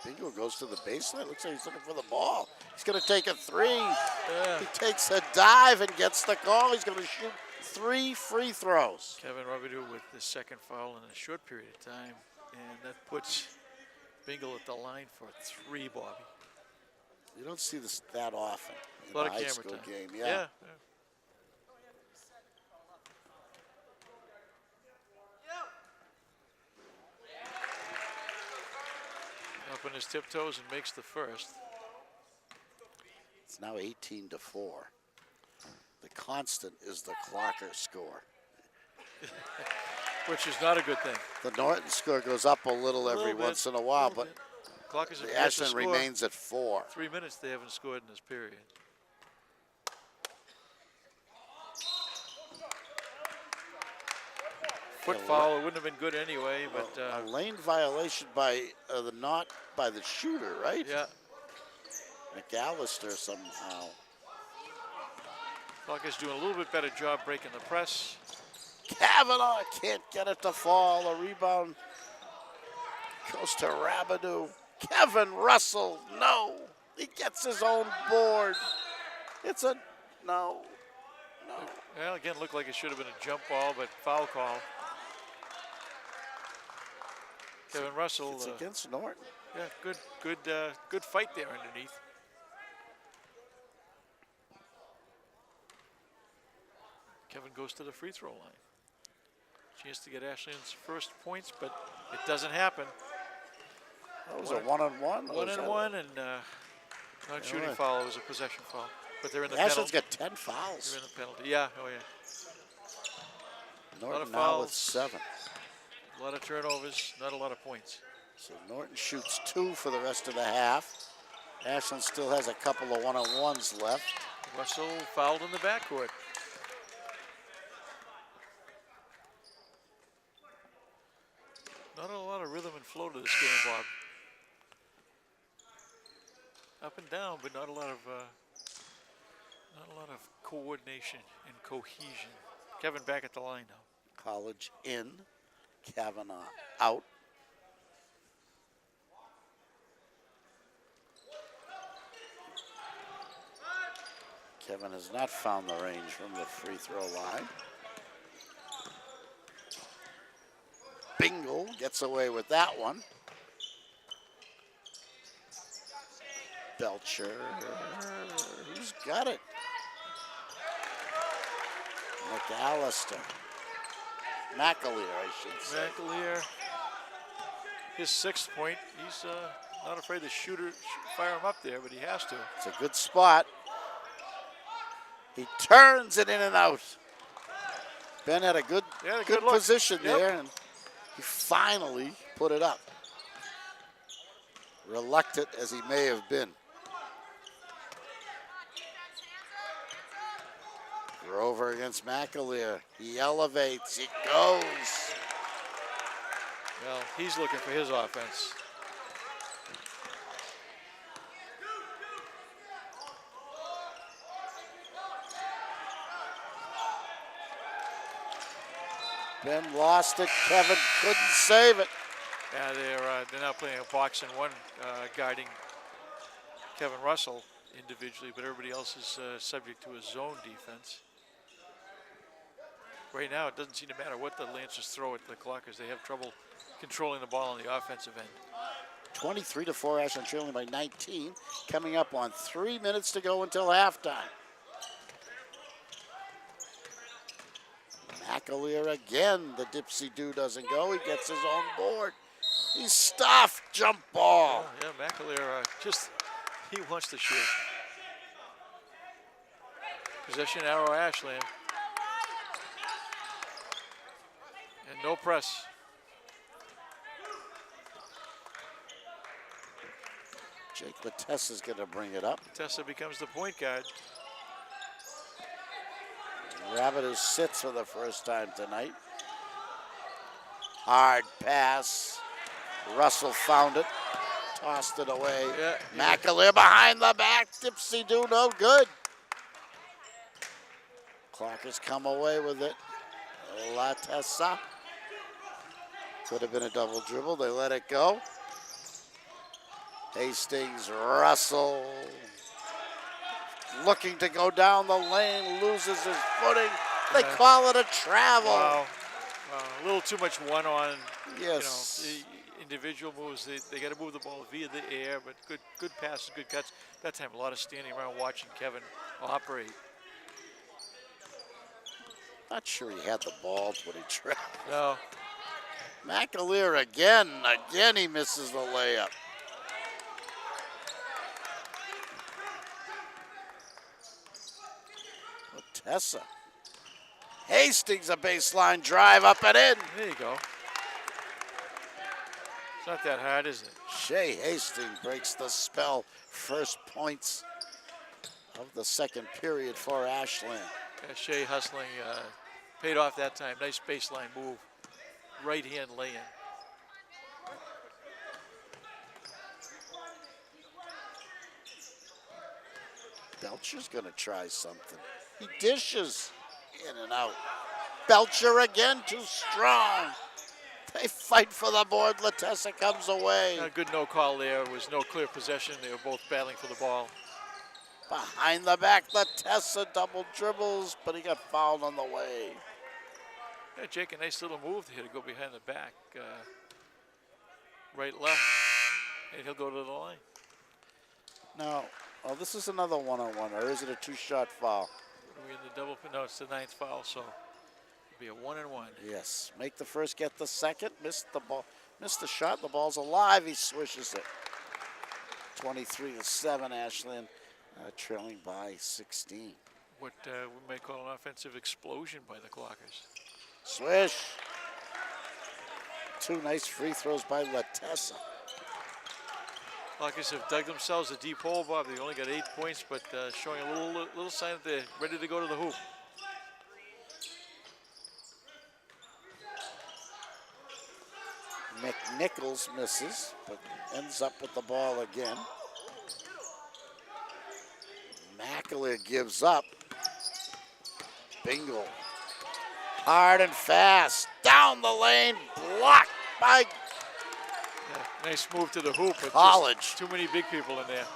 Speaker 2: Bingle goes to the baseline. Looks like he's looking for the ball. He's going to take a three.
Speaker 3: Yeah.
Speaker 2: He takes a dive and gets the call. He's going to shoot 3 free throws.
Speaker 3: Kevin Rabideau with the second foul in a short period of time, and that puts Bingle at the line for 3, Bobby.
Speaker 2: You don't see this that often in
Speaker 3: A lot
Speaker 2: a
Speaker 3: of
Speaker 2: high
Speaker 3: camera
Speaker 2: school
Speaker 3: time.
Speaker 2: game.
Speaker 3: Yeah. Up on his tiptoes and makes the first.
Speaker 2: It's now 18-4. The constant is the Clocker score.
Speaker 3: Which is not a good thing.
Speaker 2: The Norton score goes up a little every
Speaker 3: bit,
Speaker 2: once in a while, but
Speaker 3: Clockers have
Speaker 2: the
Speaker 3: yet to
Speaker 2: Ashland
Speaker 3: score.
Speaker 2: remains at 4.
Speaker 3: 3 minutes they haven't scored in this period. Foot foul, it wouldn't have been good anyway, but
Speaker 2: A lane violation by not by the shooter, right?
Speaker 3: yeah,
Speaker 2: McAllister somehow.
Speaker 3: Clockers doing a little bit better job breaking the press.
Speaker 2: Kavanaugh can't get it to fall. A rebound goes to Rabideau. Kevin Russell, no. He gets his own board. It's a no.
Speaker 3: Well, again, looked like it should have been a jump ball, but foul call. Kevin Russell.
Speaker 2: It's against Norton.
Speaker 3: Yeah, good fight there underneath. Kevin goes to the free throw line. Chance to get Ashland's first points, but it doesn't happen.
Speaker 2: That was a 1-on-1.
Speaker 3: 1-and-1, and not shooting foul. It was a possession foul. But they're in the
Speaker 2: Ashland's
Speaker 3: penalty.
Speaker 2: got 10 fouls.
Speaker 3: They're in the penalty. Yeah, oh yeah.
Speaker 2: Norton
Speaker 3: of
Speaker 2: now with
Speaker 3: fouls.
Speaker 2: 7.
Speaker 3: A lot of turnovers, not a lot of points.
Speaker 2: So Norton shoots 2 for the rest of the half. Ashland still has a couple of 1-on-1s left.
Speaker 3: Russell fouled in the backcourt. Not a lot of rhythm and flow to this game, Bob. Up and down, but not a lot of coordination and cohesion. Kevin back at the line now.
Speaker 2: College in, Kavanaugh out. Kevin has not found the range from the free throw line. Bingle gets away with that one. Belcher, who's got it? McAllister. McAleer, I should say.
Speaker 3: McAleer, his 6th point. He's not afraid to fire him up there, but he has to.
Speaker 2: It's a good spot. He turns it in and out. Ben had a good
Speaker 3: good look.
Speaker 2: position
Speaker 3: Yep.
Speaker 2: there, and he finally put it up. Reluctant as he may have been. Grover against McAleer. He elevates, he goes.
Speaker 3: Well, he's looking for his offense.
Speaker 2: Ben lost it, Kevin couldn't save it.
Speaker 3: Yeah, they're now playing a box and one, guarding Kevin Russell individually, but everybody else is subject to a zone defense. Right now, it doesn't seem to matter what the Lancers throw at the Clockers. They have trouble controlling the ball on the offensive end.
Speaker 2: 23-4, Ashland trailing by 19. Coming up on 3 minutes to go until halftime. McAleer again. The Dipsy-Do doesn't go. He gets his own board. He's stuffed. Jump ball.
Speaker 3: Oh, yeah, McAleer he wants to shoot. Possession arrow Ashland. And no press.
Speaker 2: Jake Latessa's going to bring it up.
Speaker 3: Tessa becomes the point guard.
Speaker 2: Rabideau sits for the first time tonight. Hard pass. Russell found it. Tossed it away.
Speaker 3: Yeah.
Speaker 2: McAleer behind the back. Dipsy-Do no good. Clockers come away with it. Latessa. Could have been a double dribble. They let it go. Hastings, Russell, looking to go down the lane, loses his footing. They call it a travel.
Speaker 3: Wow. A little too much one-on.
Speaker 2: Yes.
Speaker 3: You know, the individual moves. They got to move the ball via the air, but good passes, good cuts. That time, a lot of standing around watching Kevin operate.
Speaker 2: Not sure he had the ball when he traveled.
Speaker 3: No.
Speaker 2: McAleer again he misses the layup. Tessa. Hastings, a baseline drive up and in.
Speaker 3: There you go. It's not that hard, is it?
Speaker 2: Shea Hastings breaks the spell. First points of the second period for Ashland.
Speaker 3: Yeah, Shea hustling paid off that time. Nice baseline move. Right hand lay-in.
Speaker 2: Belcher's gonna try something. He dishes in and out. Belcher again, too strong. They fight for the board. Latessa comes away.
Speaker 3: A good no call there. Was no clear possession. They were both battling for the ball.
Speaker 2: Behind the back, Latessa double dribbles, but he got fouled on the way.
Speaker 3: Yeah, Jake, a nice little move here to go behind the back. Right, left, and he'll go to the line.
Speaker 2: Now, this is another one-on-one, or is it a two-shot foul?
Speaker 3: Are we in the double? No, it's the 9th foul, so it'll be a 1-and-1.
Speaker 2: Yes, make the first, get the second. Missed the ball, missed the shot. The ball's alive. He swishes it. 23-7, Ashland trailing by 16.
Speaker 3: What we may call an offensive explosion by the Clockers.
Speaker 2: Swish. Two nice free throws by Latessa.
Speaker 3: Clockers have dug themselves a deep hole, Bob. They only got 8 points, but showing a little sign that they're ready to go to the hoop.
Speaker 2: McNichols misses, but ends up with the ball again. McAleer gives up. Bingle. Hard and fast. Down the lane. Blocked by
Speaker 3: Yeah, nice move to the hoop, but
Speaker 2: College.
Speaker 3: just too many big people in there.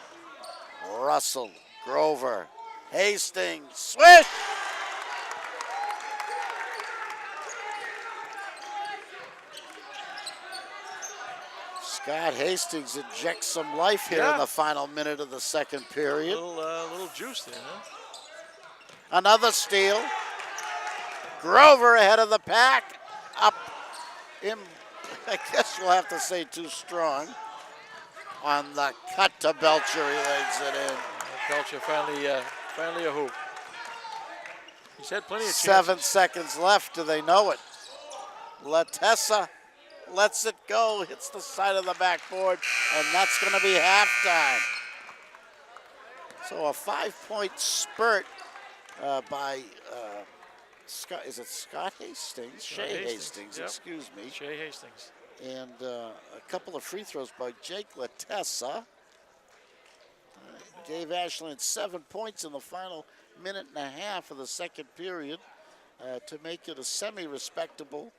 Speaker 2: Russell. Grover. Hastings. Swish! Scott Hastings injects some life here in the final minute of the second period.
Speaker 3: Little juice there, huh?
Speaker 2: Another steal. Grover ahead of the pack. Up in, I guess we'll have to say too strong. On the cut to Belcher, he legs it in.
Speaker 3: Belcher finally a hoop. He's had plenty of chances.
Speaker 2: 7 seconds left. Do they know it? Latessa lets it go, hits the side of the backboard, and that's going to be halftime. So a 5-point spurt by Scott. Is it Scott Hastings? Shea Hastings,
Speaker 3: yep.
Speaker 2: Excuse me.
Speaker 3: Shea Hastings.
Speaker 2: And a couple of free throws by Jake Latessa. Gave Ashland 7 points in the final minute and a half of the second period to make it a semi-respectable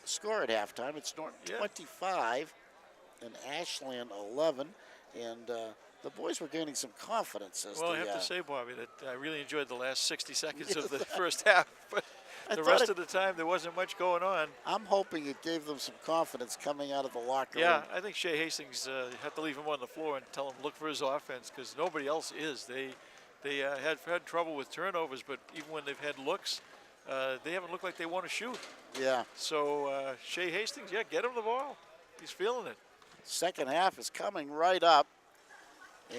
Speaker 2: score at halftime. It's Norton 25 and Ashland 11. And the boys were gaining some confidence.
Speaker 3: Well, I have to say, Bobby, that I really enjoyed the last 60 seconds of the first half. But the rest of the time, there wasn't much going on.
Speaker 2: I'm hoping it gave them some confidence coming out of the locker room.
Speaker 3: Yeah, I think Shea Hastings had to leave him on the floor and tell him look for his offense because nobody else is. They had trouble with turnovers, but even when they've had looks, they haven't looked like they want to shoot.
Speaker 2: Yeah.
Speaker 3: So Shea Hastings, get him the ball. He's feeling it.
Speaker 2: Second half is coming right up,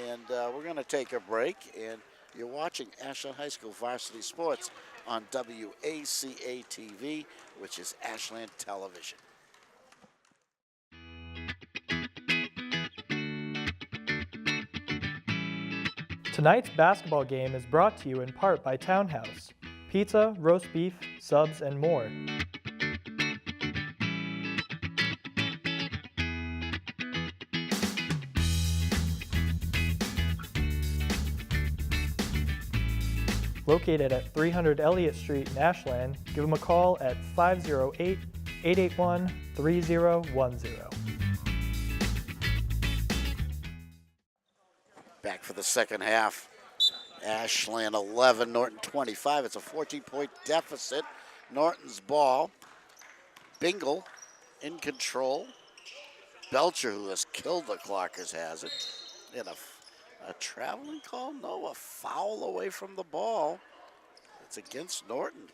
Speaker 2: and we're going to take a break. And you're watching Ashland High School Varsity Sports on WACA-TV, which is Ashland Television.
Speaker 1: Tonight's basketball game is brought to you in part by Townhouse. Pizza, roast beef, subs, and more. Located at 300 Elliott Street in Ashland, give them a call at 881-3010.
Speaker 2: Back for the second half. Ashland 11, Norton 25. It's a 14-point deficit. Norton's ball. Bingle in control. Belcher, who has killed the Clockers, has it. And a traveling call? No, a foul away from the ball. It's against Norton.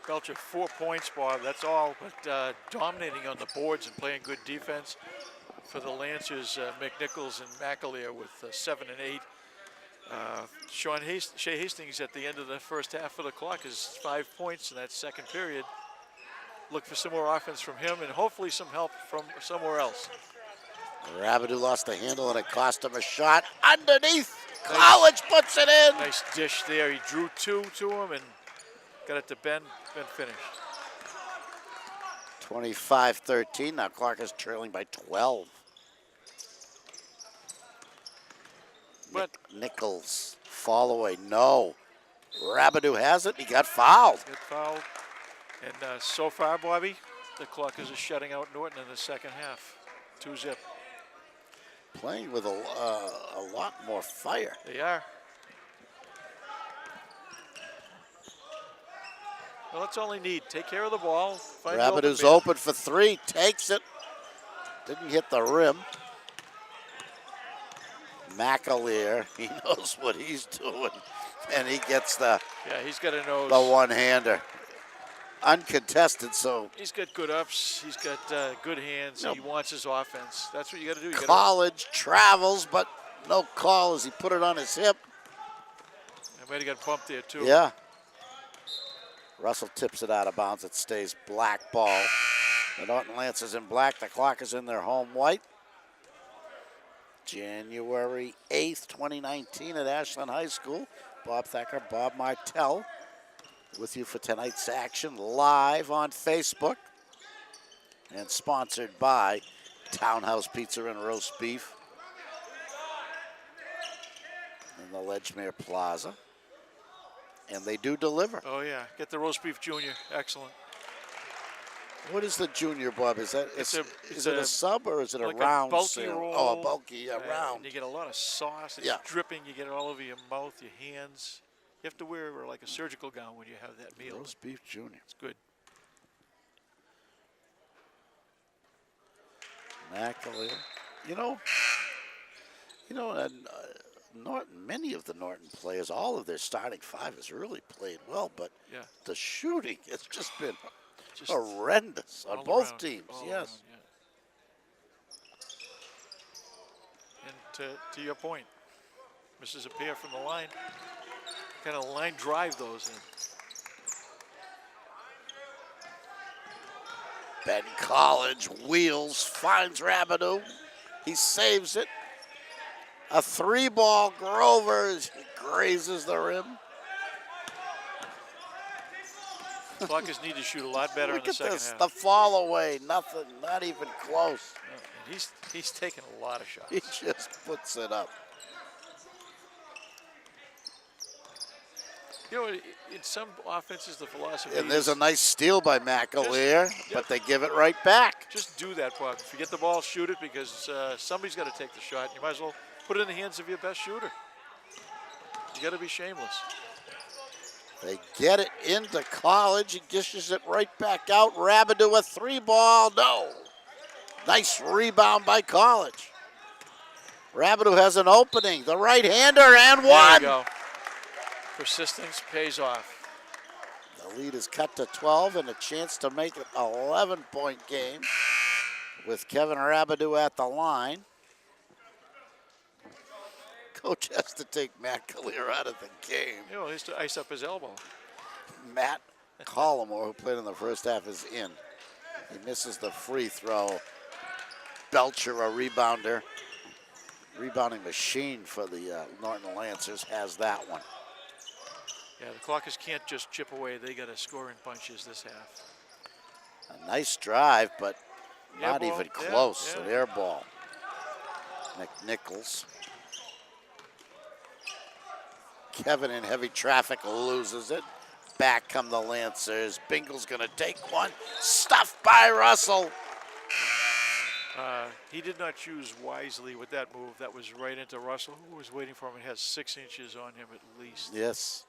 Speaker 3: Belcher 4 points, Bob. That's all, but dominating on the boards and playing good defense for the Lancers. McNichols and McAleer with 7 and 8. Shea Hastings at the end of the first half of the clock is 5 points in that second period. Look for some more offense from him and hopefully some help from somewhere else.
Speaker 2: Rabidou lost the handle and it cost him a shot underneath. College puts it in.
Speaker 3: Nice dish there. He drew 2 to him and got it to Ben. Ben finished.
Speaker 2: 25-13. Now Clark is trailing by 12.
Speaker 3: But
Speaker 2: Nichols, fall away, no. Rabidou has it, he got fouled.
Speaker 3: Good foul. And so far, Bobby, the Clockers are shutting out Norton in the second half. 2-zip.
Speaker 2: Playing with a lot more fire.
Speaker 3: They are. Well, that's all they need. Take care of the ball.
Speaker 2: Rabidou's open for 3, takes it. Didn't hit the rim. McAleer, he knows what he's doing, and he gets the
Speaker 3: he's got a nose.
Speaker 2: The one-hander. Uncontested, so.
Speaker 3: He's got good ups. He's got good hands. He wants his offense. That's what you got to do.
Speaker 2: College travels, but no call as he put it on his hip.
Speaker 3: I might have got bumped there, too.
Speaker 2: Yeah. Russell tips it out of bounds. It stays black ball. The Norton Lancers in black. The Clock is in their home white. January 8th, 2019 at Ashland High School. Bob Thacker, Bob Martell with you for tonight's action live on Facebook and sponsored by Townhouse Pizza and Roast Beef in the Ledgmere Plaza. And they do deliver.
Speaker 3: Oh, yeah. Get the roast beef junior. Excellent.
Speaker 2: What is the junior, Bob? Is that is it a sub or is it
Speaker 3: like
Speaker 2: a round?
Speaker 3: A bulky
Speaker 2: sale?
Speaker 3: roll.
Speaker 2: Oh, a bulky, round.
Speaker 3: You get a lot of sauce. It's dripping. You get it all over your mouth, your hands. You have to wear like a surgical gown when you have that meal.
Speaker 2: Roast beef junior.
Speaker 3: It's good.
Speaker 2: McAleer. You know, Norton, many of the Norton players, all of their starting 5 has really played well, but the shooting has just been horrendous on both teams. Yes.
Speaker 3: And to your point, misses a pair from the line. Kind of line drive those in.
Speaker 2: Ben College wheels, finds Rabidou. He saves it. A 3-ball Grover grazes the rim.
Speaker 3: Clockers need to shoot a lot better in the second half.
Speaker 2: The fall away, nothing, not even close.
Speaker 3: And he's taking a lot of shots.
Speaker 2: He just puts it up.
Speaker 3: You know, in some offenses, the philosophy
Speaker 2: and there's a nice steal by McAleer, but they give it right back.
Speaker 3: Just do that, Bob. If you get the ball, shoot it because somebody's got to take the shot. You might as well put it in the hands of your best shooter. You got to be shameless.
Speaker 2: They get it into College. He dishes it right back out. Rabidou a 3-ball. No. Nice rebound by College. Rabidou has an opening. The right-hander and one.
Speaker 3: There you go. Persistence pays off.
Speaker 2: The lead is cut to 12 and a chance to make it an 11-point game with Kevin Rabidou at the line. Coach has to take Matt Collier out of the game.
Speaker 3: You know, he has to ice up his elbow.
Speaker 2: Matt Collymore, who played in the first half, is in. He misses the free throw. Belcher, a rebounder. Rebounding machine for the Norton Lancers, has that one.
Speaker 3: Yeah, the Clockers can't just chip away. They got to score in bunches this half.
Speaker 2: A nice drive, but not
Speaker 3: ball.
Speaker 2: even close. An air ball. McNichols. Kevin in heavy traffic loses it. back come the Lancers. Bingle's going to take one. Stuffed by Russell.
Speaker 3: He did not choose wisely with that move. That was right into Russell, who was waiting for him. It has 6 inches on him at least.
Speaker 2: Yes.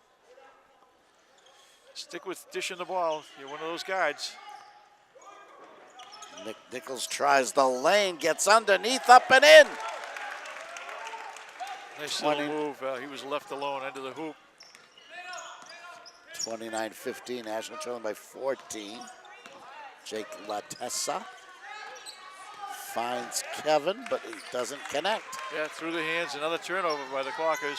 Speaker 3: Stick with dishing the ball. You're one of those guards.
Speaker 2: McNichols tries the lane, gets underneath, up and in.
Speaker 3: Nice little move. He was left alone under the hoop.
Speaker 2: 29-15, National trailing by 14. Jake Latessa finds Kevin, but he doesn't connect.
Speaker 3: Yeah, through the hands. Another turnover by the Clockers.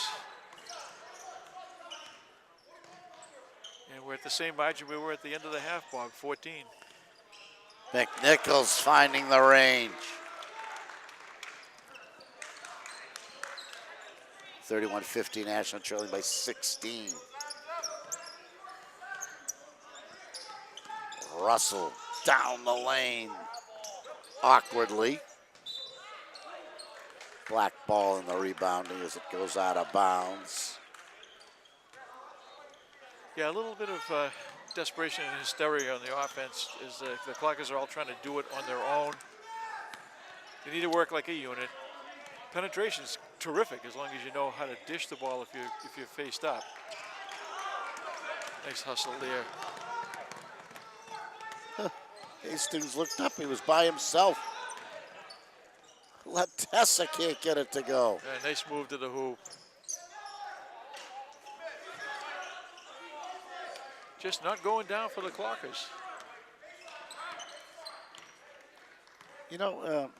Speaker 3: And we're at the same margin we were at the end of the half, Bob, 14.
Speaker 2: McNichols finding the range. 31-15, National trailing by 16. Russell down the lane awkwardly. Black ball in the rebounding as it goes out of bounds.
Speaker 3: Yeah, a little bit of desperation and hysteria on the offense is the Clockers are all trying to do it on their own. You need to work like a unit. Penetration's terrific as long as you know how to dish the ball if you're faced up. Nice hustle there.
Speaker 2: Hastings looked up, he was by himself. Latessa can't get it to go.
Speaker 3: Yeah, nice move to the hoop. Just not going down for the Clockers.
Speaker 2: You know,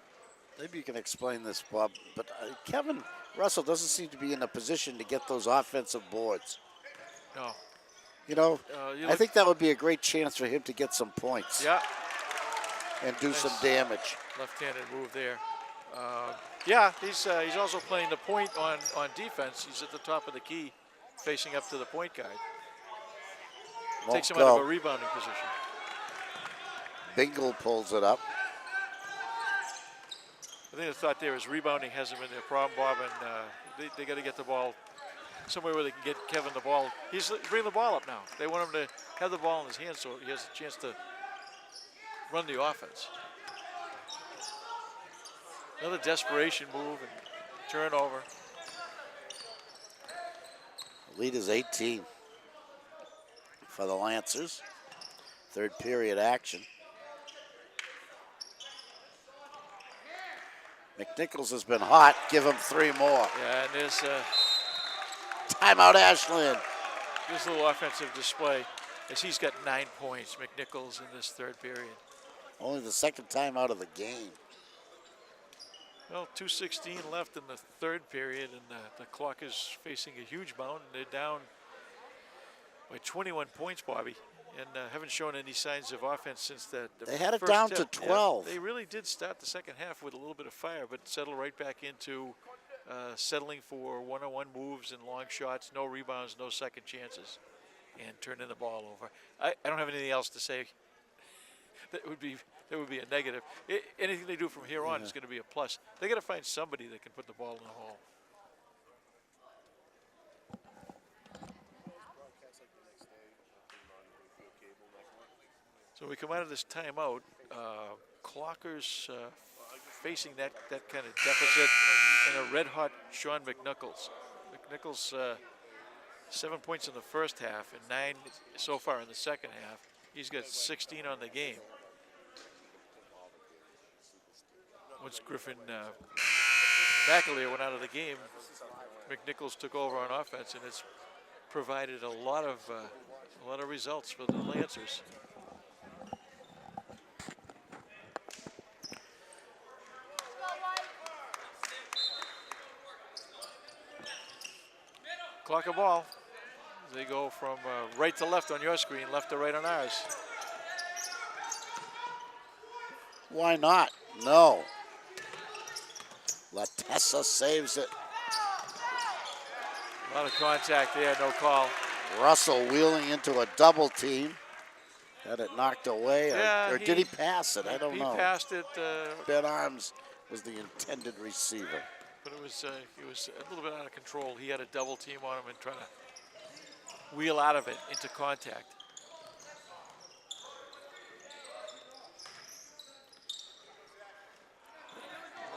Speaker 2: maybe you can explain this, Bob, but Kevin Russell doesn't seem to be in a position to get those offensive boards.
Speaker 3: No.
Speaker 2: You know, I think that would be a great chance for him to get some points.
Speaker 3: Yeah.
Speaker 2: And do some damage.
Speaker 3: Left-handed move there. Yeah, he's also playing the point on defense. He's at the top of the key, facing up to the point guard. Takes him out of a rebounding position.
Speaker 2: Bingle pulls it up.
Speaker 3: I think the thought there is rebounding hasn't been their problem, Bob, and they got to get the ball somewhere where they can get Kevin the ball. He's bringing the ball up now. They want him to have the ball in his hands so he has a chance to run the offense. Another desperation move and turnover.
Speaker 2: Lead is 18 for the Lancers. Third period action. McNichols has been hot. Give him 3 more.
Speaker 3: Yeah, and there's
Speaker 2: timeout, Ashland.
Speaker 3: this little offensive display as he's got 9 points, McNichols, in this third period.
Speaker 2: Only the second time out of the game.
Speaker 3: Well, 2:16 left in the third period, and the clock is facing a huge bound. They're down by 21 points, Bobby, and haven't shown any signs of offense since that.
Speaker 2: They had it
Speaker 3: first
Speaker 2: down
Speaker 3: tip.
Speaker 2: to 12.
Speaker 3: Yeah, they really did start the second half with a little bit of fire, but settled right back into settling for one-on-one moves and long shots, no rebounds, no second chances, and turning the ball over. I don't have anything else to say. That would be a negative. Anything they do from here on is going to be a plus. They got to find somebody that can put the ball in the hole. So we come out of this timeout. Clockers facing that kind of deficit, and a red-hot Sean McNichols. McNichols 7 points in the first half and 9 so far in the second half. He's got 16 on the game. Once Griffin McAleer went out of the game, McNichols took over on offense, and it's provided a lot of results for the Lancers. Clock a ball. They go from right to left on your screen, left to right on ours.
Speaker 2: Why not? No. Latessa saves it.
Speaker 3: A lot of contact there, no call.
Speaker 2: Russell wheeling into a double team. Had it knocked away, or did he pass it? I don't know.
Speaker 3: He passed it.
Speaker 2: Ben Arms was the intended receiver.
Speaker 3: But it was a little bit out of control. He had a double team on him and trying to wheel out of it into contact.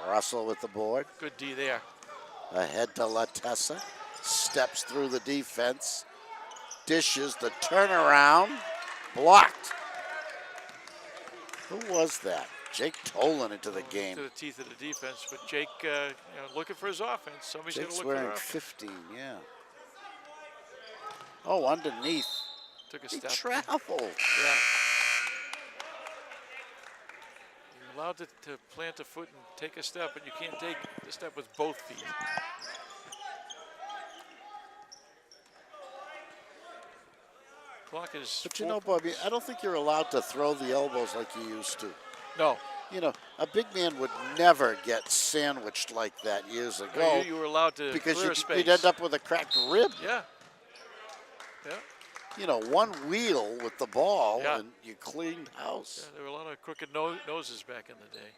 Speaker 2: Russell with the board.
Speaker 3: Good D there.
Speaker 2: Ahead to Latessa. Steps through the defense. Dishes the turnaround. Blocked. Who was that? Jake Tolan into the game.
Speaker 3: To the teeth of the defense, but Jake looking for his offense. Somebody's going to
Speaker 2: Jake's
Speaker 3: look for
Speaker 2: wearing
Speaker 3: their
Speaker 2: 15, yeah. Oh, underneath.
Speaker 3: Took a
Speaker 2: He
Speaker 3: step.
Speaker 2: traveled.
Speaker 3: Yeah. You're allowed to plant a foot and take a step, but you can't take a step with both feet. Clock is.
Speaker 2: But you know, Bobby, I don't think you're allowed to throw the elbows like you used to.
Speaker 3: No.
Speaker 2: You know, a big man would never get sandwiched like that years ago.
Speaker 3: No, you were allowed to
Speaker 2: because
Speaker 3: clear a space.
Speaker 2: you'd end up with a cracked rib.
Speaker 3: Yeah. Yeah.
Speaker 2: You know, one wheel with the ball
Speaker 3: Yeah.
Speaker 2: and you cleaned house.
Speaker 3: Yeah, there were a lot of crooked noses back in the day.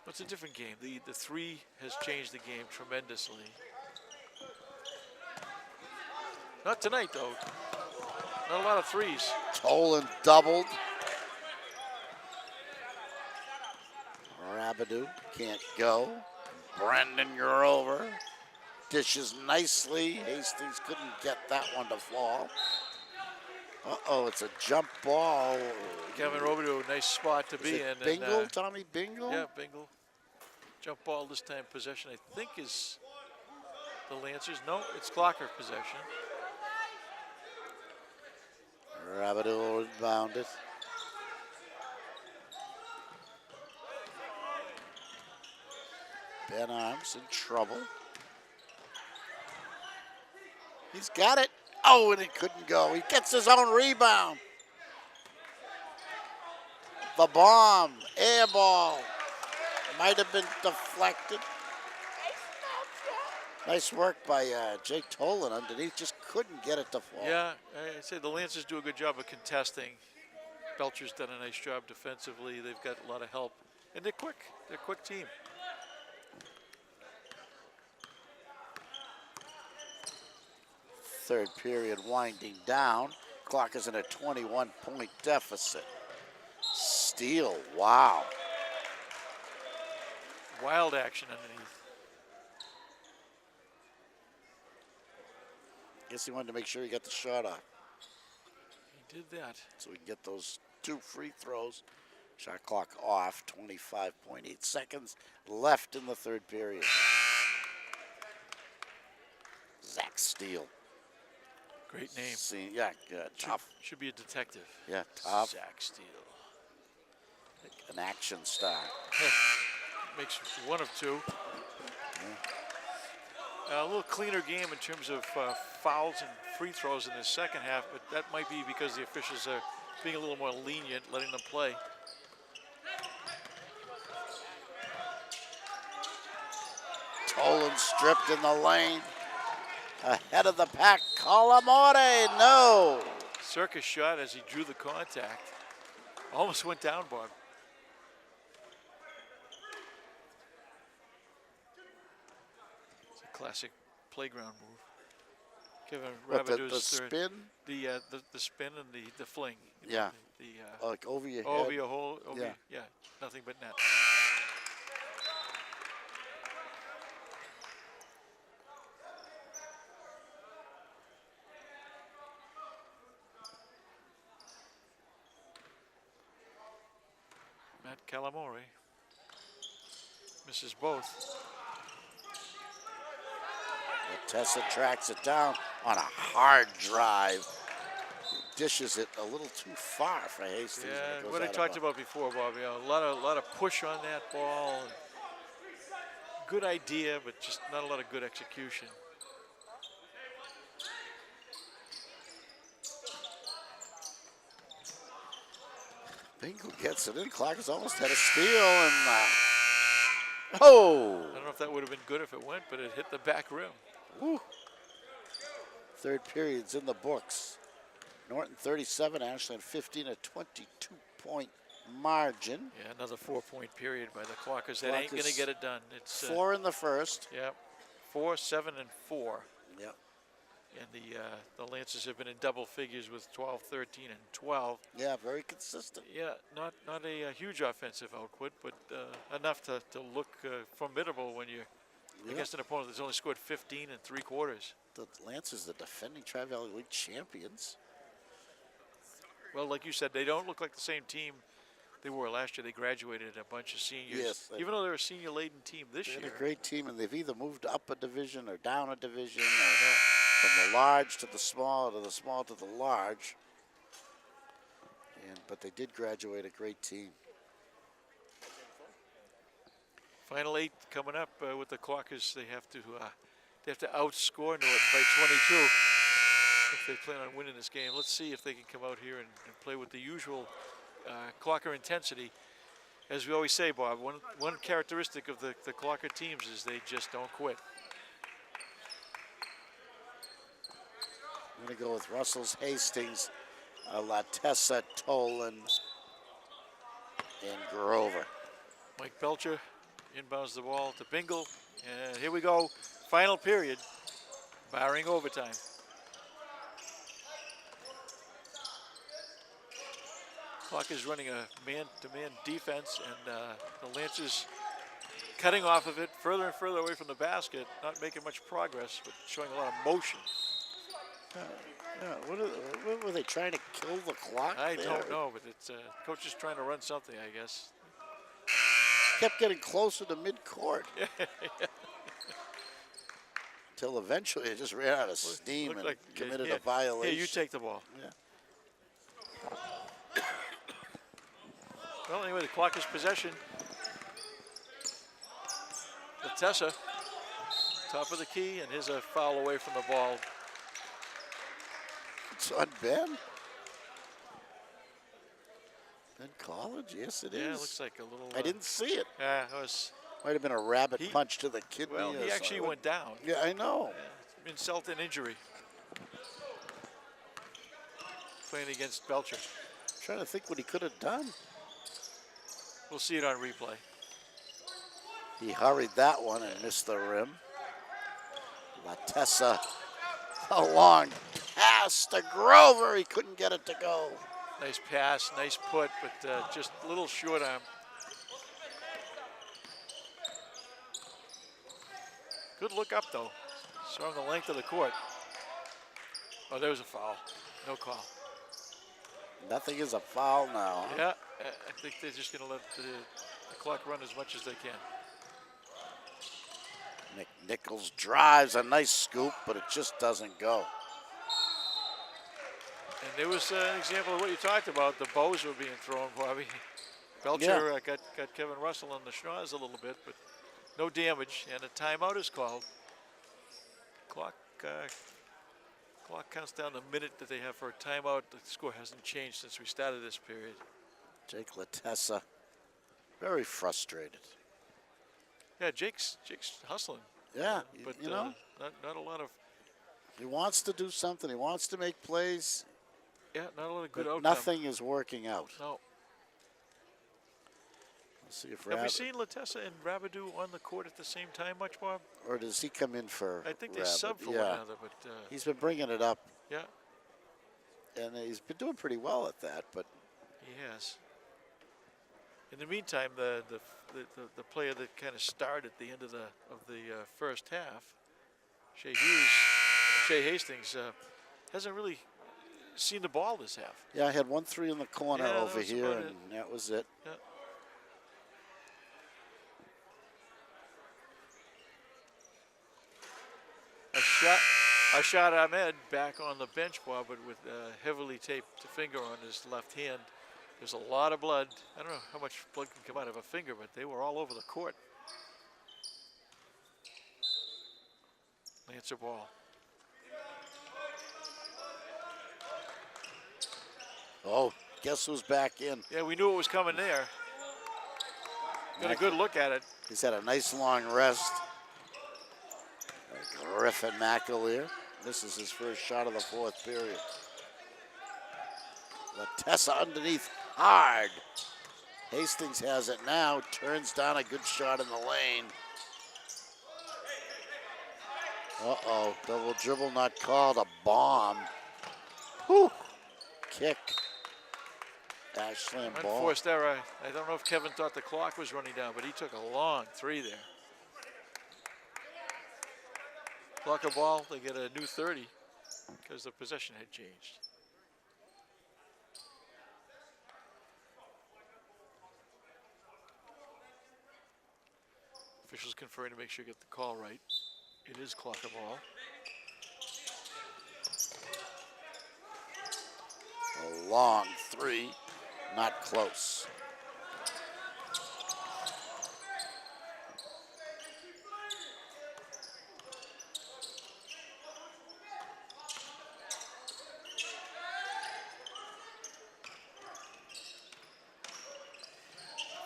Speaker 3: But it's a different game. The three has changed the game tremendously. Not tonight, though. Not a lot of threes.
Speaker 2: Tolan doubled. Rabidou can't go. Brendan, you're over. Dishes nicely. Hastings couldn't get that one to fall. Uh-oh, it's a jump ball.
Speaker 3: Kevin Robidoux, nice spot to
Speaker 2: Is
Speaker 3: be
Speaker 2: it
Speaker 3: in.
Speaker 2: Bingle,
Speaker 3: And,
Speaker 2: Tommy Bingle?
Speaker 3: yeah, Bingle. Jump ball this time possession, I think, is the Lancers. No, it's Clocker possession.
Speaker 2: Rabidou inbounded. Ben Arms in trouble. He's got it. Oh, and it couldn't go. He gets his own rebound. The bomb, air ball. Might have been deflected. Nice work by Jake Tolan underneath. Just couldn't get it to fall.
Speaker 3: Yeah, I say the Lancers do a good job of contesting. Belcher's done a nice job defensively. They've got a lot of help. And they're quick. They're a quick team.
Speaker 2: Third period winding down. Clock is in a 21-point deficit. Steal, wow.
Speaker 3: Wild action underneath.
Speaker 2: Guess he wanted to make sure he got the shot off.
Speaker 3: He did that.
Speaker 2: So we can get those 2 free throws. Shot clock off, 25.8 seconds left in the third period. Zach Steele.
Speaker 3: Great name.
Speaker 2: Yeah, good. Tough.
Speaker 3: Should be a detective.
Speaker 2: Yeah, tough.
Speaker 3: Zach Steele.
Speaker 2: An action star.
Speaker 3: Makes one of two. A little cleaner game in terms of fouls and free throws in the second half, but that might be because the officials are being a little more lenient, letting them play.
Speaker 2: Tolan stripped in the lane. Ahead of the pack, Calamore, no.
Speaker 3: Circus shot as he drew the contact. Almost went down, Bob. It's a classic playground move. Kevin Rabidou's
Speaker 2: the spin?
Speaker 3: The spin and the fling.
Speaker 2: Yeah.
Speaker 3: The
Speaker 2: Like over your head.
Speaker 3: over your whole,
Speaker 2: Yeah.
Speaker 3: yeah, nothing but net. Matt Calamore misses both.
Speaker 2: Tessa tracks it down on a hard drive. Dishes it a little too far for Hastings. and it
Speaker 3: Yeah,
Speaker 2: goes
Speaker 3: what I
Speaker 2: out of
Speaker 3: talked
Speaker 2: bounds.
Speaker 3: about before, Bobby. A lot of push on that ball. And good idea, but just not a lot of good execution.
Speaker 2: Bingo gets it in. Clark has almost had a steal and oh!
Speaker 3: I don't know if that would have been good if it went, but it hit the back rim.
Speaker 2: Woo. Third period's in the books. Norton 37, Ashland 15, a 22-point margin.
Speaker 3: Yeah, another 4-point period by the Clockers. That ain't going to
Speaker 2: Clockers
Speaker 3: get it done. It's
Speaker 2: 4 in the first,
Speaker 3: Yep. 4, 7, and 4.
Speaker 2: Yep.
Speaker 3: And the Lancers have been in double figures with 12, 13, and 12.
Speaker 2: Yeah, very consistent.
Speaker 3: Yeah, not a huge offensive output, but enough to look formidable when you're against an opponent that's only scored 15 in 3 quarters.
Speaker 2: The Lancers, the defending Tri-Valley League champions.
Speaker 3: Well, like you said, they don't look like the same team they were last year. They graduated a bunch of seniors.
Speaker 2: Yes,
Speaker 3: even though they're a senior-laden team this
Speaker 2: They're
Speaker 3: year.
Speaker 2: a great team, and they've either moved up a division or down a division, or from the large to the small, to the small to the large. But they did graduate a great team.
Speaker 3: Final 8 coming up with the Clockers. They have to outscore Norton by 22 if they plan on winning this game. Let's see if they can come out here and play with the usual Clocker intensity. As we always say, Bob, one characteristic of the Clocker teams is they just don't quit.
Speaker 2: I'm going to go with Russell's, Hastings, Latessa, Tolan, and Grover.
Speaker 3: Mike Belcher inbounds the ball to Bingle, and here we go. Final period, barring overtime. Clock is running a man-to-man defense, and the Lancers cutting off of it further and further away from the basket, not making much progress, but showing a lot of motion.
Speaker 2: What were they trying to kill the clock?
Speaker 3: I
Speaker 2: there?
Speaker 3: don't know, but it's coach is trying to run something, I guess.
Speaker 2: Kept getting closer to midcourt. Until eventually it just ran out of steam and
Speaker 3: like,
Speaker 2: committed a violation.
Speaker 3: Hey, you take the ball.
Speaker 2: Yeah.
Speaker 3: Well, anyway, the clock is possession. Latessa, top of the key, and here's a foul away from the ball.
Speaker 2: It's on Ben. Ben College, yes it is.
Speaker 3: Yeah, it looks like a little.
Speaker 2: I didn't see it.
Speaker 3: Yeah, it was.
Speaker 2: Might have been a rabbit punch to the kidney.
Speaker 3: Well, he actually went down.
Speaker 2: Yeah, I know.
Speaker 3: Insult and injury. Playing against Belcher.
Speaker 2: Trying to think what he could have done.
Speaker 3: We'll see it on replay.
Speaker 2: He hurried that one and missed the rim. Latessa, a long pass to Grover. He couldn't get it to go.
Speaker 3: Nice pass, nice put, but just a little short arm. Good look up, though. Showing the length of the court. Oh, there was a foul. No call.
Speaker 2: Nothing is a foul now. Huh?
Speaker 3: Yeah, I think they're just going to let the clock run as much as they can.
Speaker 2: Nichols drives, a nice scoop, but it just doesn't go.
Speaker 3: And there was an example of what you talked about. The bows were being thrown, Bobby. Belcher got Kevin Russell on the schnoz a little bit, but no damage, and a timeout is called. Clock counts down the minute that they have for a timeout. The score hasn't changed since we started this period.
Speaker 2: Jake Latessa, very frustrated.
Speaker 3: Yeah, Jake's hustling.
Speaker 2: Yeah,
Speaker 3: but
Speaker 2: you know,
Speaker 3: not a lot of.
Speaker 2: He wants to do something. He wants to make plays.
Speaker 3: Yeah, not a lot of good
Speaker 2: But
Speaker 3: outcome.
Speaker 2: nothing is working out.
Speaker 3: No.
Speaker 2: Let's see if
Speaker 3: Have we seen Latessa and Rabidou on the court at the same time much, Bob?
Speaker 2: Or does he come in for?
Speaker 3: I think they
Speaker 2: Rabbit?
Speaker 3: sub for one another, but
Speaker 2: he's been bringing it up.
Speaker 3: yeah,
Speaker 2: And he's been doing pretty well at that. But
Speaker 3: he has. In the meantime, the player that kind of starred at the end of the first half, Shea Hastings, hasn't really seen the ball this half.
Speaker 2: yeah, I had 1-3 in the corner
Speaker 3: Yeah,
Speaker 2: over
Speaker 3: that's
Speaker 2: here,
Speaker 3: about
Speaker 2: and
Speaker 3: it.
Speaker 2: that was it.
Speaker 3: Yeah. Ashad Ahmed back on the bench, Bob, but with a heavily taped finger on his left hand. There's a lot of blood. I don't know how much blood can come out of a finger, but they were all over the court. Lancer ball.
Speaker 2: Oh, guess who's back in?
Speaker 3: Yeah, we knew it was coming there. Got a good look at it.
Speaker 2: He's had a nice long rest. Griffin McAleer. This is his first shot of the fourth period. Latessa underneath hard. Hastings has it now. Turns down a good shot in the lane. Uh-oh, double dribble not called, a bomb. Whew, kick. Ashland ball.
Speaker 3: Unforced error. I don't know if Kevin thought the clock was running down, but he took a long three there. Clock a ball, they get a new 30 because the possession had changed. Officials conferring to make sure you get the call right. It is clock a ball.
Speaker 2: A long three, not close.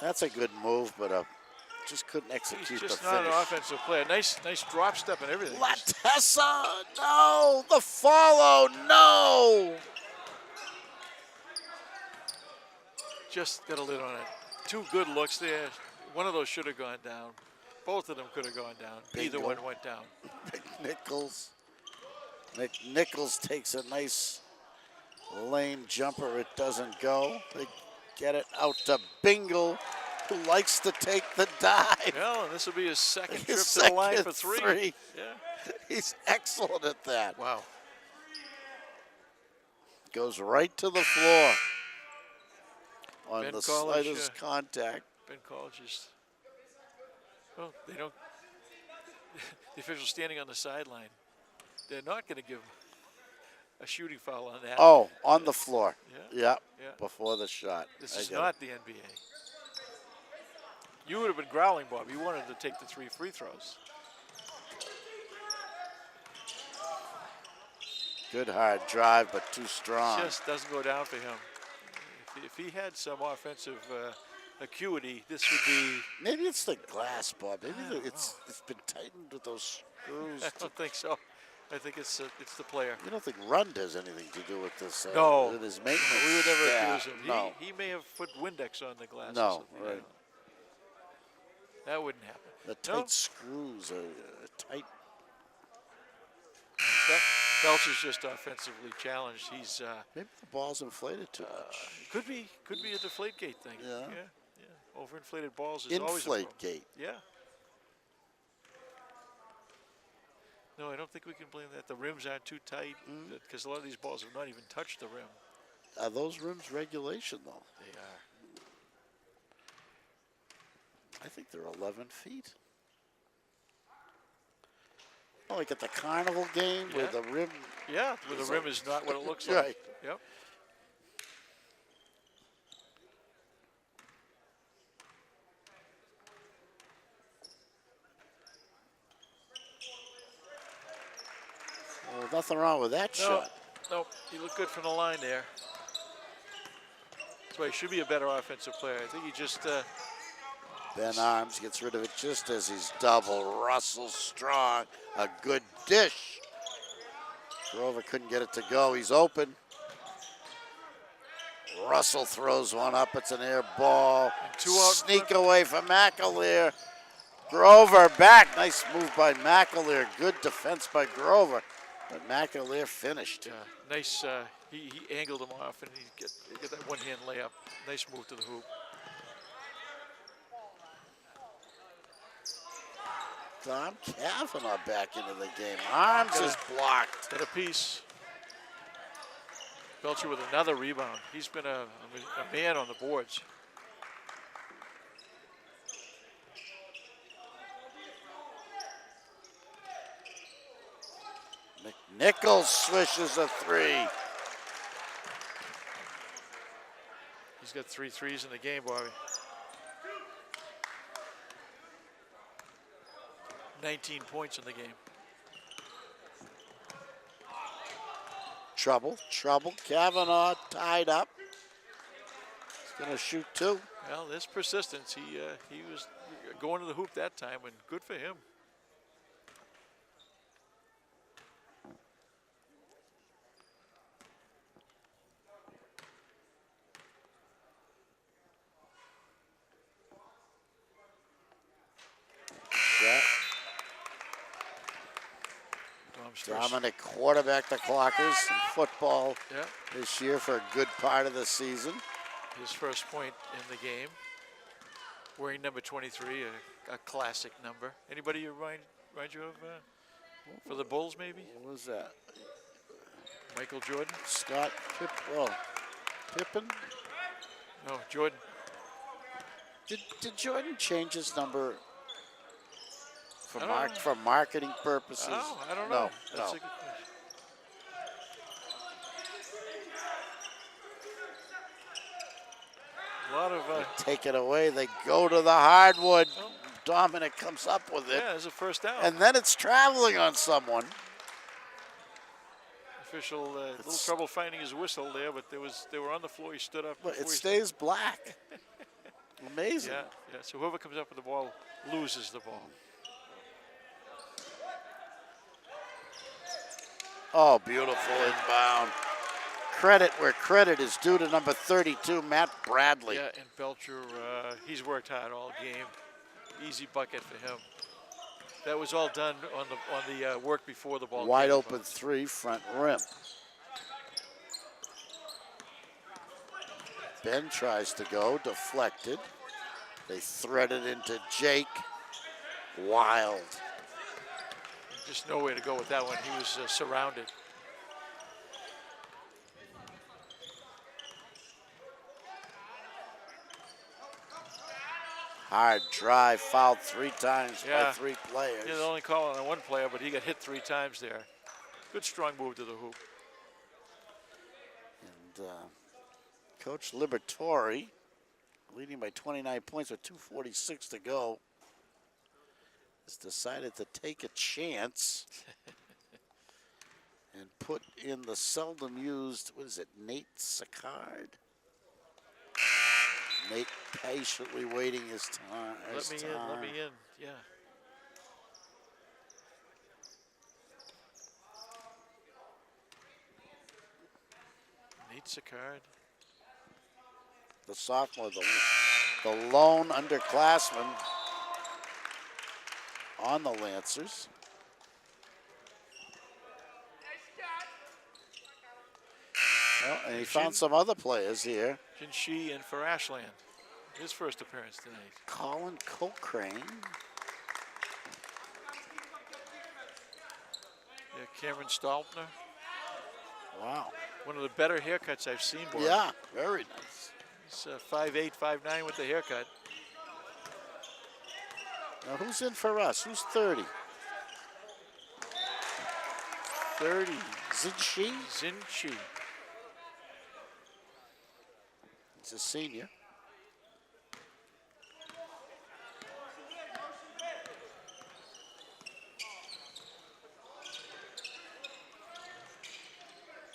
Speaker 2: That's a good move, but just couldn't execute
Speaker 3: He's
Speaker 2: the
Speaker 3: just
Speaker 2: finish.
Speaker 3: not an offensive player. Nice drop step and everything.
Speaker 2: Latessa, no, the follow, no.
Speaker 3: Just got a lid on it. Two good looks there. One of those should have gone down. Both of them could have gone down. Either
Speaker 2: Bingo.
Speaker 3: one went down.
Speaker 2: McNichols takes a nice lane jumper. It doesn't go. They get it out to Bingle, who likes to take the dive.
Speaker 3: Well, and this will be his second trip
Speaker 2: His
Speaker 3: to the line for
Speaker 2: second
Speaker 3: three. Yeah.
Speaker 2: He's excellent at that.
Speaker 3: Wow.
Speaker 2: Goes right to the floor on
Speaker 3: Ben
Speaker 2: the
Speaker 3: College,
Speaker 2: slightest contact.
Speaker 3: Ben College is, well, they don't, the official standing on the sideline, they're not going to give a shooting foul on that.
Speaker 2: Oh, on the floor.
Speaker 3: Yeah.
Speaker 2: Yeah. Before the shot.
Speaker 3: This
Speaker 2: I
Speaker 3: is
Speaker 2: get
Speaker 3: not the NBA. You would have been growling, Bob. You wanted to take the 3 free throws.
Speaker 2: Good hard drive, but too strong.
Speaker 3: Just doesn't go down for him. If he had some offensive acuity, this would be.
Speaker 2: Maybe it's the glass, Bob. Maybe it's been tightened with those screws.
Speaker 3: I don't think so. I think it's the player.
Speaker 2: You don't think Run does anything to do with this?
Speaker 3: No.
Speaker 2: With his maintenance.
Speaker 3: We would never
Speaker 2: staff.
Speaker 3: accuse him.
Speaker 2: No.
Speaker 3: He may have put Windex on the glass.
Speaker 2: No,
Speaker 3: or something.
Speaker 2: right.
Speaker 3: That wouldn't happen.
Speaker 2: The tight screws are tight.
Speaker 3: Belch is just offensively challenged. He's
Speaker 2: Maybe the ball's inflated too much.
Speaker 3: could be a deflate gate thing.
Speaker 2: Yeah.
Speaker 3: Yeah. Overinflated balls is always a
Speaker 2: Inflate
Speaker 3: problem.
Speaker 2: gate.
Speaker 3: Yeah. No, I don't think we can blame that. The rims aren't too tight because a lot of these balls have not even touched the rim.
Speaker 2: Are those rims regulation though?
Speaker 3: They are.
Speaker 2: I think they're 11 feet. Oh, like at the carnival game where the rim.
Speaker 3: Yeah, where the rim is not what it looks like.
Speaker 2: Right.
Speaker 3: Yep.
Speaker 2: Well, nothing wrong with that shot.
Speaker 3: No, he looked good from the line there. That's why he should be a better offensive player. I think he just.
Speaker 2: Ben Arms gets rid of it just as he's double. Russell strong. A good dish. Grover couldn't get it to go. He's open. Russell throws one up. It's an air ball.
Speaker 3: Two out.
Speaker 2: Sneak away from McAleer. Grover back. Nice move by McAleer. Good defense by Grover. But McAleer finished.
Speaker 3: Nice. He angled him off, and he get that one-hand layup. Nice move to the hoop.
Speaker 2: Tom Kavanaugh back into the game. Arms is blocked.
Speaker 3: Got a piece. Belcher with another rebound. He's been a man on the boards.
Speaker 2: McNichols swishes a three.
Speaker 3: He's got 3 threes in the game, Bobby. 19 points in the game.
Speaker 2: Trouble. Kavanaugh tied up. He's going to shoot 2.
Speaker 3: Well, there's persistence. He was going to the hoop that time, and good for him.
Speaker 2: Dominant quarterback, the Clockers, in football
Speaker 3: Yeah.
Speaker 2: this year for a good part of the season.
Speaker 3: His first point in the game. Wearing number 23, a classic number. Anybody remind you of for the Bulls, maybe?
Speaker 2: What was that?
Speaker 3: Michael Jordan?
Speaker 2: Scott Pippen?
Speaker 3: No, Jordan.
Speaker 2: Did Jordan change his number
Speaker 3: I don't know.
Speaker 2: for marketing purposes?
Speaker 3: Oh, I don't know.
Speaker 2: No,
Speaker 3: That's
Speaker 2: no.
Speaker 3: a good question. A lot of
Speaker 2: Take it away. They go to the hardwood.
Speaker 3: Oh.
Speaker 2: Dominic comes up with it.
Speaker 3: yeah, there's a first down.
Speaker 2: And then it's traveling on someone.
Speaker 3: Official little trouble finding his whistle there, but they were on the floor. He stood up.
Speaker 2: But
Speaker 3: before
Speaker 2: it
Speaker 3: he
Speaker 2: stays black. Amazing.
Speaker 3: Yeah, yeah. So whoever comes up with the ball loses the ball.
Speaker 2: Oh, beautiful inbound. Credit where credit is due to number 32, Matt Bradley.
Speaker 3: Yeah, and Belcher, he's worked hard all game. Easy bucket for him. That was all done on the work before the ball.
Speaker 2: Wide
Speaker 3: came
Speaker 2: open
Speaker 3: about.
Speaker 2: 3, front rim. Ben tries to go, deflected. They thread it into Jake. Wild.
Speaker 3: Just nowhere to go with that one. He was surrounded.
Speaker 2: Hard drive, fouled 3 times by
Speaker 3: Yeah.
Speaker 2: 3 players.
Speaker 3: Yeah, they're only calling on one player, but he got hit 3 times there. Good strong move to the hoop.
Speaker 2: And Coach Liberatore, leading by 29 points with 2:46 to go, has decided to take a chance and put in the seldom used, what is it, Nate Sicard? Nate patiently waiting his time.
Speaker 3: Let me in, yeah. Nate Sicard.
Speaker 2: The sophomore, the lone underclassman on the Lancers. Well, and he found some other players here.
Speaker 3: Jinshi and for Ashland. His first appearance tonight.
Speaker 2: Colin Cochrane.
Speaker 3: Yeah, Cameron Stalpner.
Speaker 2: Wow.
Speaker 3: One of the better haircuts I've seen, boy.
Speaker 2: Yeah, very nice.
Speaker 3: He's 5'8", 5'9" with the haircut.
Speaker 2: Now who's in for us? Who's 30?
Speaker 3: 30.
Speaker 2: Zinchi?
Speaker 3: Zinchi.
Speaker 2: He's a senior.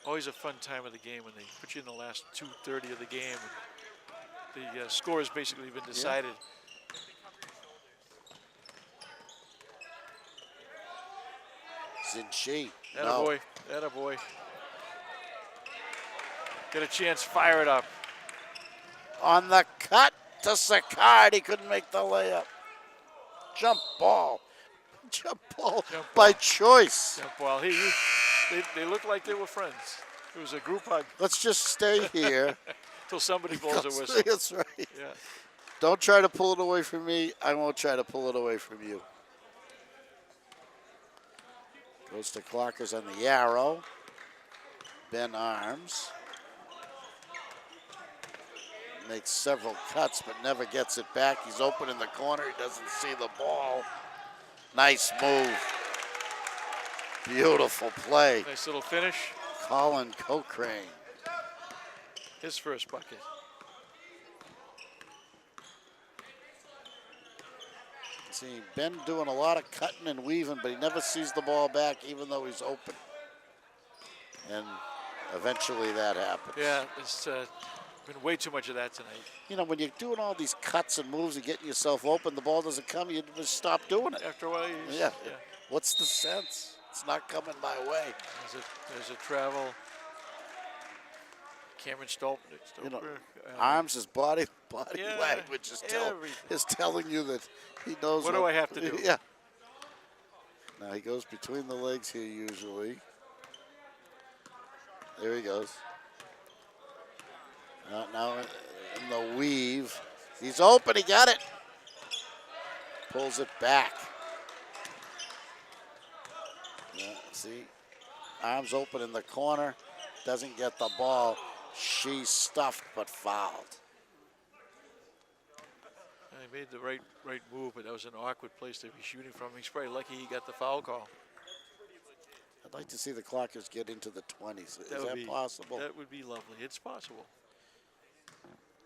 Speaker 3: Always a fun time of the game when they put you in the last 2:30 of the game. And the score has basically been decided.
Speaker 2: Zinchi.
Speaker 3: Attaboy. Attaboy. Get a chance, fire it up.
Speaker 2: On the cut to Sicard. He couldn't make the layup. Jump ball. Jump ball by choice.
Speaker 3: Jump ball. They looked like they were friends. It was a group hug
Speaker 2: Let's just stay here.
Speaker 3: until somebody blows a whistle.
Speaker 2: That's right.
Speaker 3: Yeah.
Speaker 2: Don't try to pull it away from me. I won't try to pull it away from you. Goes to Clockers on the arrow. Ben Arms. Makes several cuts, but never gets it back. He's open in the corner. He doesn't see the ball. Nice move. Beautiful play.
Speaker 3: Nice little finish.
Speaker 2: Colin Cochrane.
Speaker 3: His first bucket.
Speaker 2: See, Ben doing a lot of cutting and weaving, but he never sees the ball back, even though he's open. And eventually that happens.
Speaker 3: Yeah, it's been way too much of that tonight.
Speaker 2: You know, when you're doing all these cuts and moves and getting yourself open, the ball doesn't come, you just stop doing it.
Speaker 3: After a while,
Speaker 2: Yeah. What's the sense? It's not coming my way.
Speaker 3: There's a travel. Cameron Stolper.
Speaker 2: You know, Arms, his body
Speaker 3: Yeah,
Speaker 2: language is
Speaker 3: everything.
Speaker 2: telling you that he knows
Speaker 3: What do I have to do?
Speaker 2: Yeah. Now he goes between the legs here usually. There he goes. Now in the weave. He's open, he got it. Pulls it back. Yeah, see, arms open in the corner. Doesn't get the ball. She's stuffed but fouled.
Speaker 3: He made the right move, but that was an awkward place to be shooting from. He's probably lucky he got the foul call.
Speaker 2: I'd like to see the Clockers get into the 20s. Is
Speaker 3: Would
Speaker 2: that
Speaker 3: be,
Speaker 2: possible?
Speaker 3: That would be lovely. It's possible.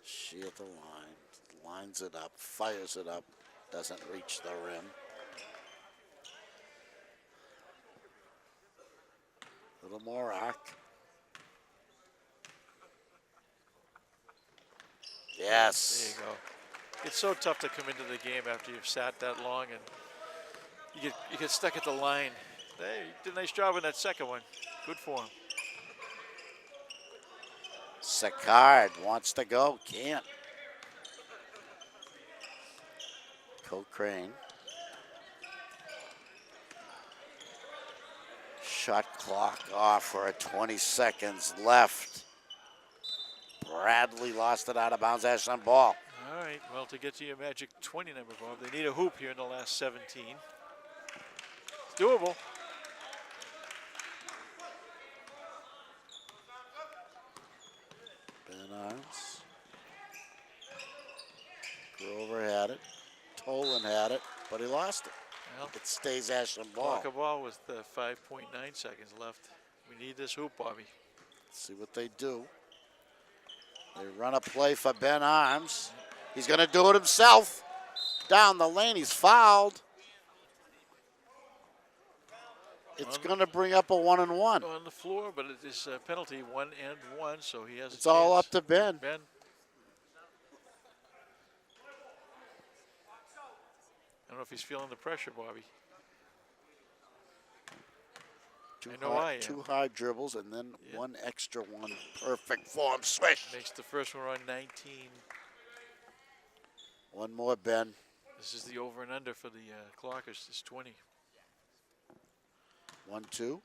Speaker 2: She at the line, lines it up, fires it up, doesn't reach the rim. A little more arc. Yes.
Speaker 3: There you go. It's so tough to come into the game after you've sat that long and you get stuck at the line. Hey, he did a nice job in that second one. Good for him.
Speaker 2: Sicard wants to go, can't. Cochrane. Shot clock off for 20 seconds left. Bradley lost it out of bounds. Ashland ball.
Speaker 3: All right, well, to get to your magic 20 number, Bob, they need a hoop here in the last 17. It's doable.
Speaker 2: Ben Arms. Grover had it. Tolan had it, but he lost it.
Speaker 3: Well,
Speaker 2: It stays Ashland ball.
Speaker 3: clock a ball with 5.9 seconds left. We need this hoop, Bobby.
Speaker 2: Let's see what they do. They run a play for Ben Arms. He's going to do it himself. Down the lane, he's fouled. It's going to bring up a 1-and-1.
Speaker 3: On the floor, but it is a penalty 1-and-1, so he has.
Speaker 2: It's all up to Ben.
Speaker 3: Ben. I don't know if he's feeling the pressure, Bobby.
Speaker 2: Two high dribbles and then one extra one. Perfect form. Swish.
Speaker 3: Makes the first one run 19.
Speaker 2: One more, Ben.
Speaker 3: This is the over and under for the Clockers. It's 20.
Speaker 2: 1-2.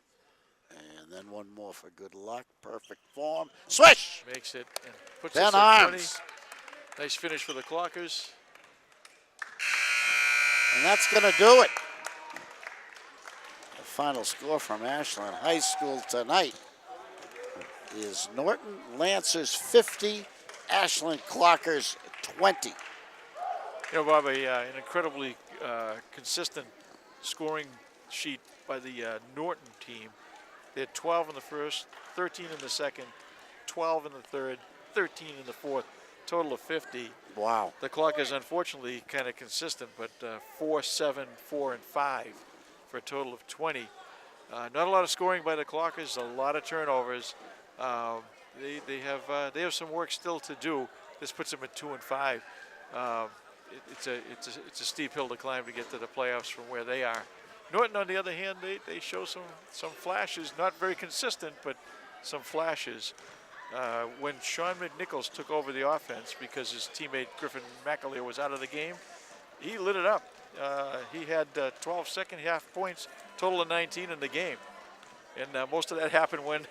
Speaker 2: And then one more for good luck. Perfect form. Swish.
Speaker 3: Makes it and puts
Speaker 2: Ben
Speaker 3: us at 20.
Speaker 2: Arms.
Speaker 3: Nice finish for the Clockers.
Speaker 2: And that's going to do it. The final score from Ashland High School tonight is Norton Lancers 50, Ashland Clockers 20.
Speaker 3: You know, Bob, an incredibly consistent scoring sheet by the Norton team. They had 12 in the first, 13 in the second, 12 in the third, 13 in the fourth, total of 50.
Speaker 2: Wow.
Speaker 3: The Clockers, unfortunately, kind of consistent, but 4, 7, 4, and 5 for a total of 20. Not a lot of scoring by the Clockers, a lot of turnovers. They have some work still to do. This puts them at 2 and 5. It's a steep hill to climb to get to the playoffs from where they are. Norton, on the other hand, they show some flashes, not very consistent, but some flashes. When Sean McNichols took over the offense because his teammate Griffin McAleer was out of the game, he lit it up. He had 12 second half points, total of 19 in the game. And most of that happened when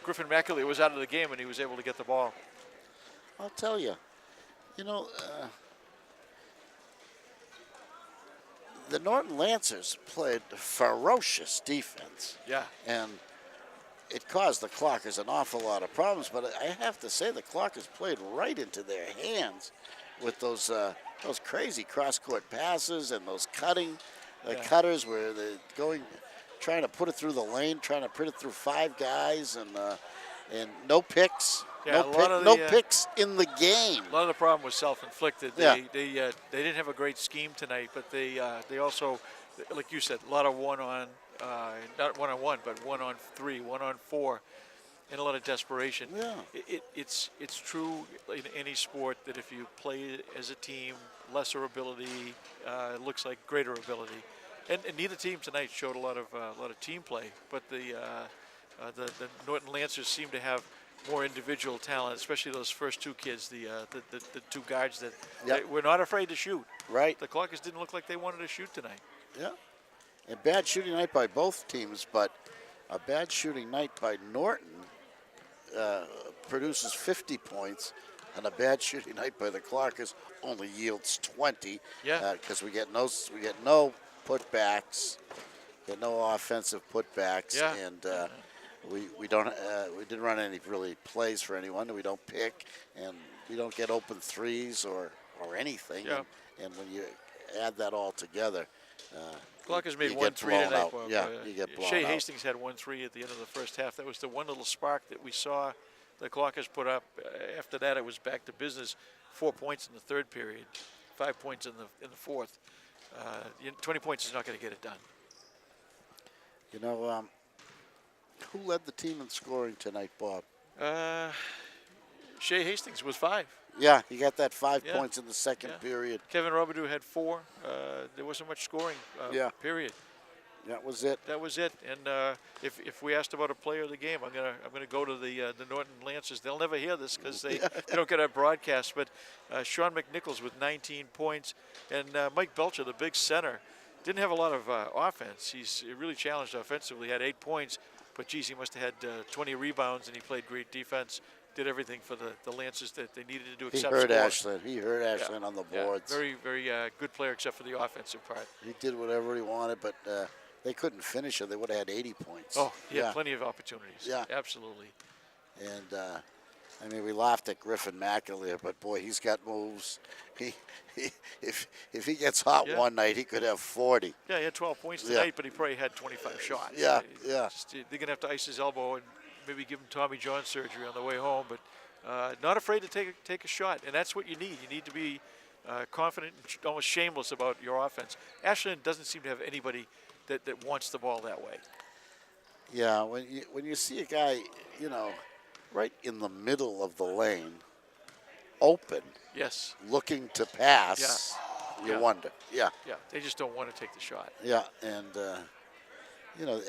Speaker 3: Griffin McAleer was out of the game and he was able to get the ball.
Speaker 2: I'll tell you, the Norton Lancers played ferocious defense.
Speaker 3: Yeah.
Speaker 2: And it caused the Clockers an awful lot of problems, but I have to say the Clockers played right into their hands with those crazy cross-court passes and those cutters where they're trying to put it through the lane, trying to put it through 5 guys, and no picks.
Speaker 3: Yeah,
Speaker 2: no picks in the game.
Speaker 3: A lot of the problem was self-inflicted.
Speaker 2: Yeah.
Speaker 3: They didn't have a great scheme tonight, but they also, like you said, a lot of not one-on-one, but 1-on-3, 1-on-4, and a lot of desperation.
Speaker 2: Yeah.
Speaker 3: It's true in any sport that if you play as a team, lesser ability looks like greater ability, and neither team tonight showed a lot of team play, but the Norton Lancers seem to have more individual talent, especially those first 2 kids, the 2 guards that were not afraid to shoot.
Speaker 2: Right.
Speaker 3: The Clockers didn't look like they wanted to shoot tonight.
Speaker 2: Yeah. A bad shooting night by both teams, but a bad shooting night by Norton produces 50 points, and a bad shooting night by the Clockers only yields 20.
Speaker 3: Yeah.
Speaker 2: Because we get no putbacks, get no offensive putbacks,
Speaker 3: Yeah.
Speaker 2: and we didn't run any really plays for anyone. We don't pick, and we don't get open threes or anything.
Speaker 3: Yeah.
Speaker 2: And when you add that all together,
Speaker 3: Clockers made
Speaker 2: you
Speaker 3: 1
Speaker 2: get
Speaker 3: 3
Speaker 2: blown
Speaker 3: tonight,
Speaker 2: out.
Speaker 3: Bob.
Speaker 2: Yeah, you get blown
Speaker 3: Shea
Speaker 2: out.
Speaker 3: Hastings had 1 3 at the end of the first half. That was the one little spark that we saw the Clockers put up. After that, it was back to business. 4 points in the third period, 5 points in the fourth. 20 points is not going to get it done.
Speaker 2: You know, who led the team in scoring tonight, Bob?
Speaker 3: Shea Hastings was 5.
Speaker 2: Yeah, he got that 5
Speaker 3: Yeah.
Speaker 2: points in the second
Speaker 3: Yeah.
Speaker 2: period.
Speaker 3: Kevin Robidoux had 4. There wasn't much scoring.
Speaker 2: Yeah.
Speaker 3: Period.
Speaker 2: That was it.
Speaker 3: That was it. And if we asked about a player of the game, I'm gonna go to the Norton Lancers. They'll never hear this because they don't get our broadcast. But Sean McNichols with 19 points, and Mike Belcher, the big center, didn't have a lot of offense. He's really challenged offensively. Had 8 points, but geez, he must have had 20 rebounds, and he played great defense. Did everything for the Lancers that they needed to do
Speaker 2: He
Speaker 3: except
Speaker 2: hurt
Speaker 3: score.
Speaker 2: Ashland. He hurt Ashland on the
Speaker 3: Yeah,
Speaker 2: boards.
Speaker 3: very, very good player except for the offensive part.
Speaker 2: He did whatever he wanted, but they couldn't finish it. They would have had 80 points.
Speaker 3: Oh, he
Speaker 2: yeah.
Speaker 3: had plenty of opportunities.
Speaker 2: Yeah.
Speaker 3: Absolutely.
Speaker 2: And I mean, we laughed at Griffin McAleer, but boy, he's got moves. If he gets hot
Speaker 3: Yeah.
Speaker 2: one night, he could have 40.
Speaker 3: Yeah, he had 12 points
Speaker 2: Yeah.
Speaker 3: tonight, but he probably had 25 shots.
Speaker 2: Yeah, yeah.
Speaker 3: They're going to have to ice his elbow and maybe give him Tommy John surgery on the way home, but not afraid to take a shot, and that's what you need. You need to be confident and almost shameless about your offense. Ashland doesn't seem to have anybody that wants the ball that way.
Speaker 2: Yeah, when you see a guy, you know, right in the middle of the lane, open,
Speaker 3: Yes.
Speaker 2: looking to pass, you
Speaker 3: Yeah.
Speaker 2: wonder. Yeah,
Speaker 3: Yeah, they just don't want to take the shot.
Speaker 2: yeah, and you know,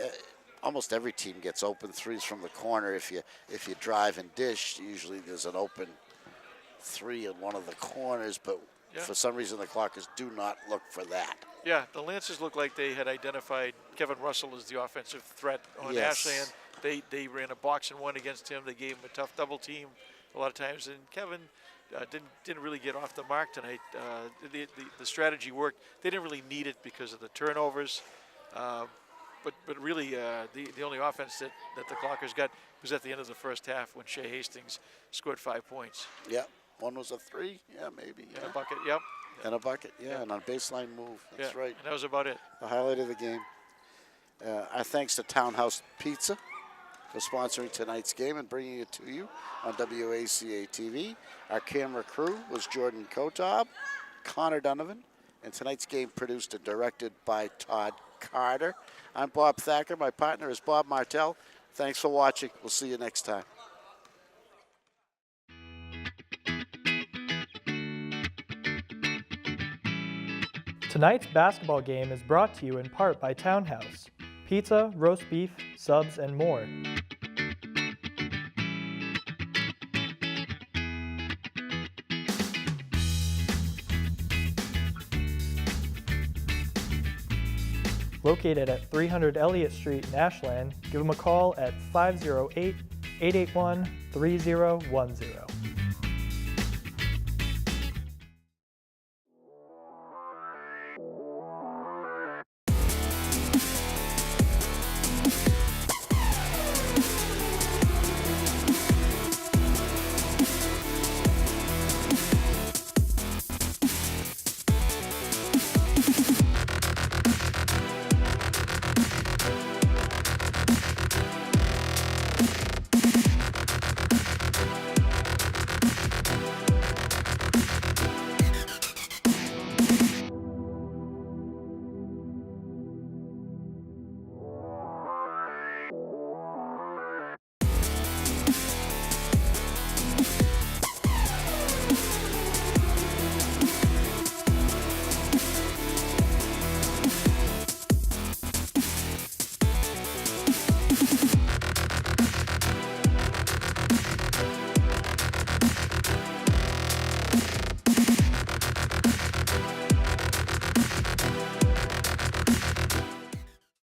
Speaker 2: almost every team gets open threes from the corner. If you drive and dish, usually there's an open three in one of the corners, but
Speaker 3: Yeah.
Speaker 2: for some reason the Clockers do not look for that.
Speaker 3: Yeah, the Lancers look like they had identified Kevin Russell as the offensive threat on
Speaker 2: Yes.
Speaker 3: Ashland. They ran a box and one against him. They gave him a tough double team a lot of times, and Kevin didn't really get off the mark tonight. The strategy worked. They didn't really need it because of the turnovers, but really the only offense that the Clockers got was at the end of the first half when Shea Hastings scored 5 points.
Speaker 2: Yeah, one was a three, yeah, maybe.
Speaker 3: And
Speaker 2: Yeah.
Speaker 3: a bucket, yep.
Speaker 2: And a bucket, yeah,
Speaker 3: Yeah.
Speaker 2: and on a baseline move. That's
Speaker 3: Yeah,
Speaker 2: right.
Speaker 3: and that was about it.
Speaker 2: The highlight of the game. Our thanks to Townhouse Pizza for sponsoring tonight's game and bringing it to you on WACA-TV. Our camera crew was Jordan Kotob, Connor Donovan, and tonight's game produced and directed by Todd Carter. I'm Bob Thacker. My partner is Bob Martell. Thanks for watching. We'll see you next time.
Speaker 1: Tonight's basketball game is brought to you in part by Townhouse. Pizza, roast beef, subs, and more. Located at 300 Elliott Street in Ashland, give them a call at 508-881-3010.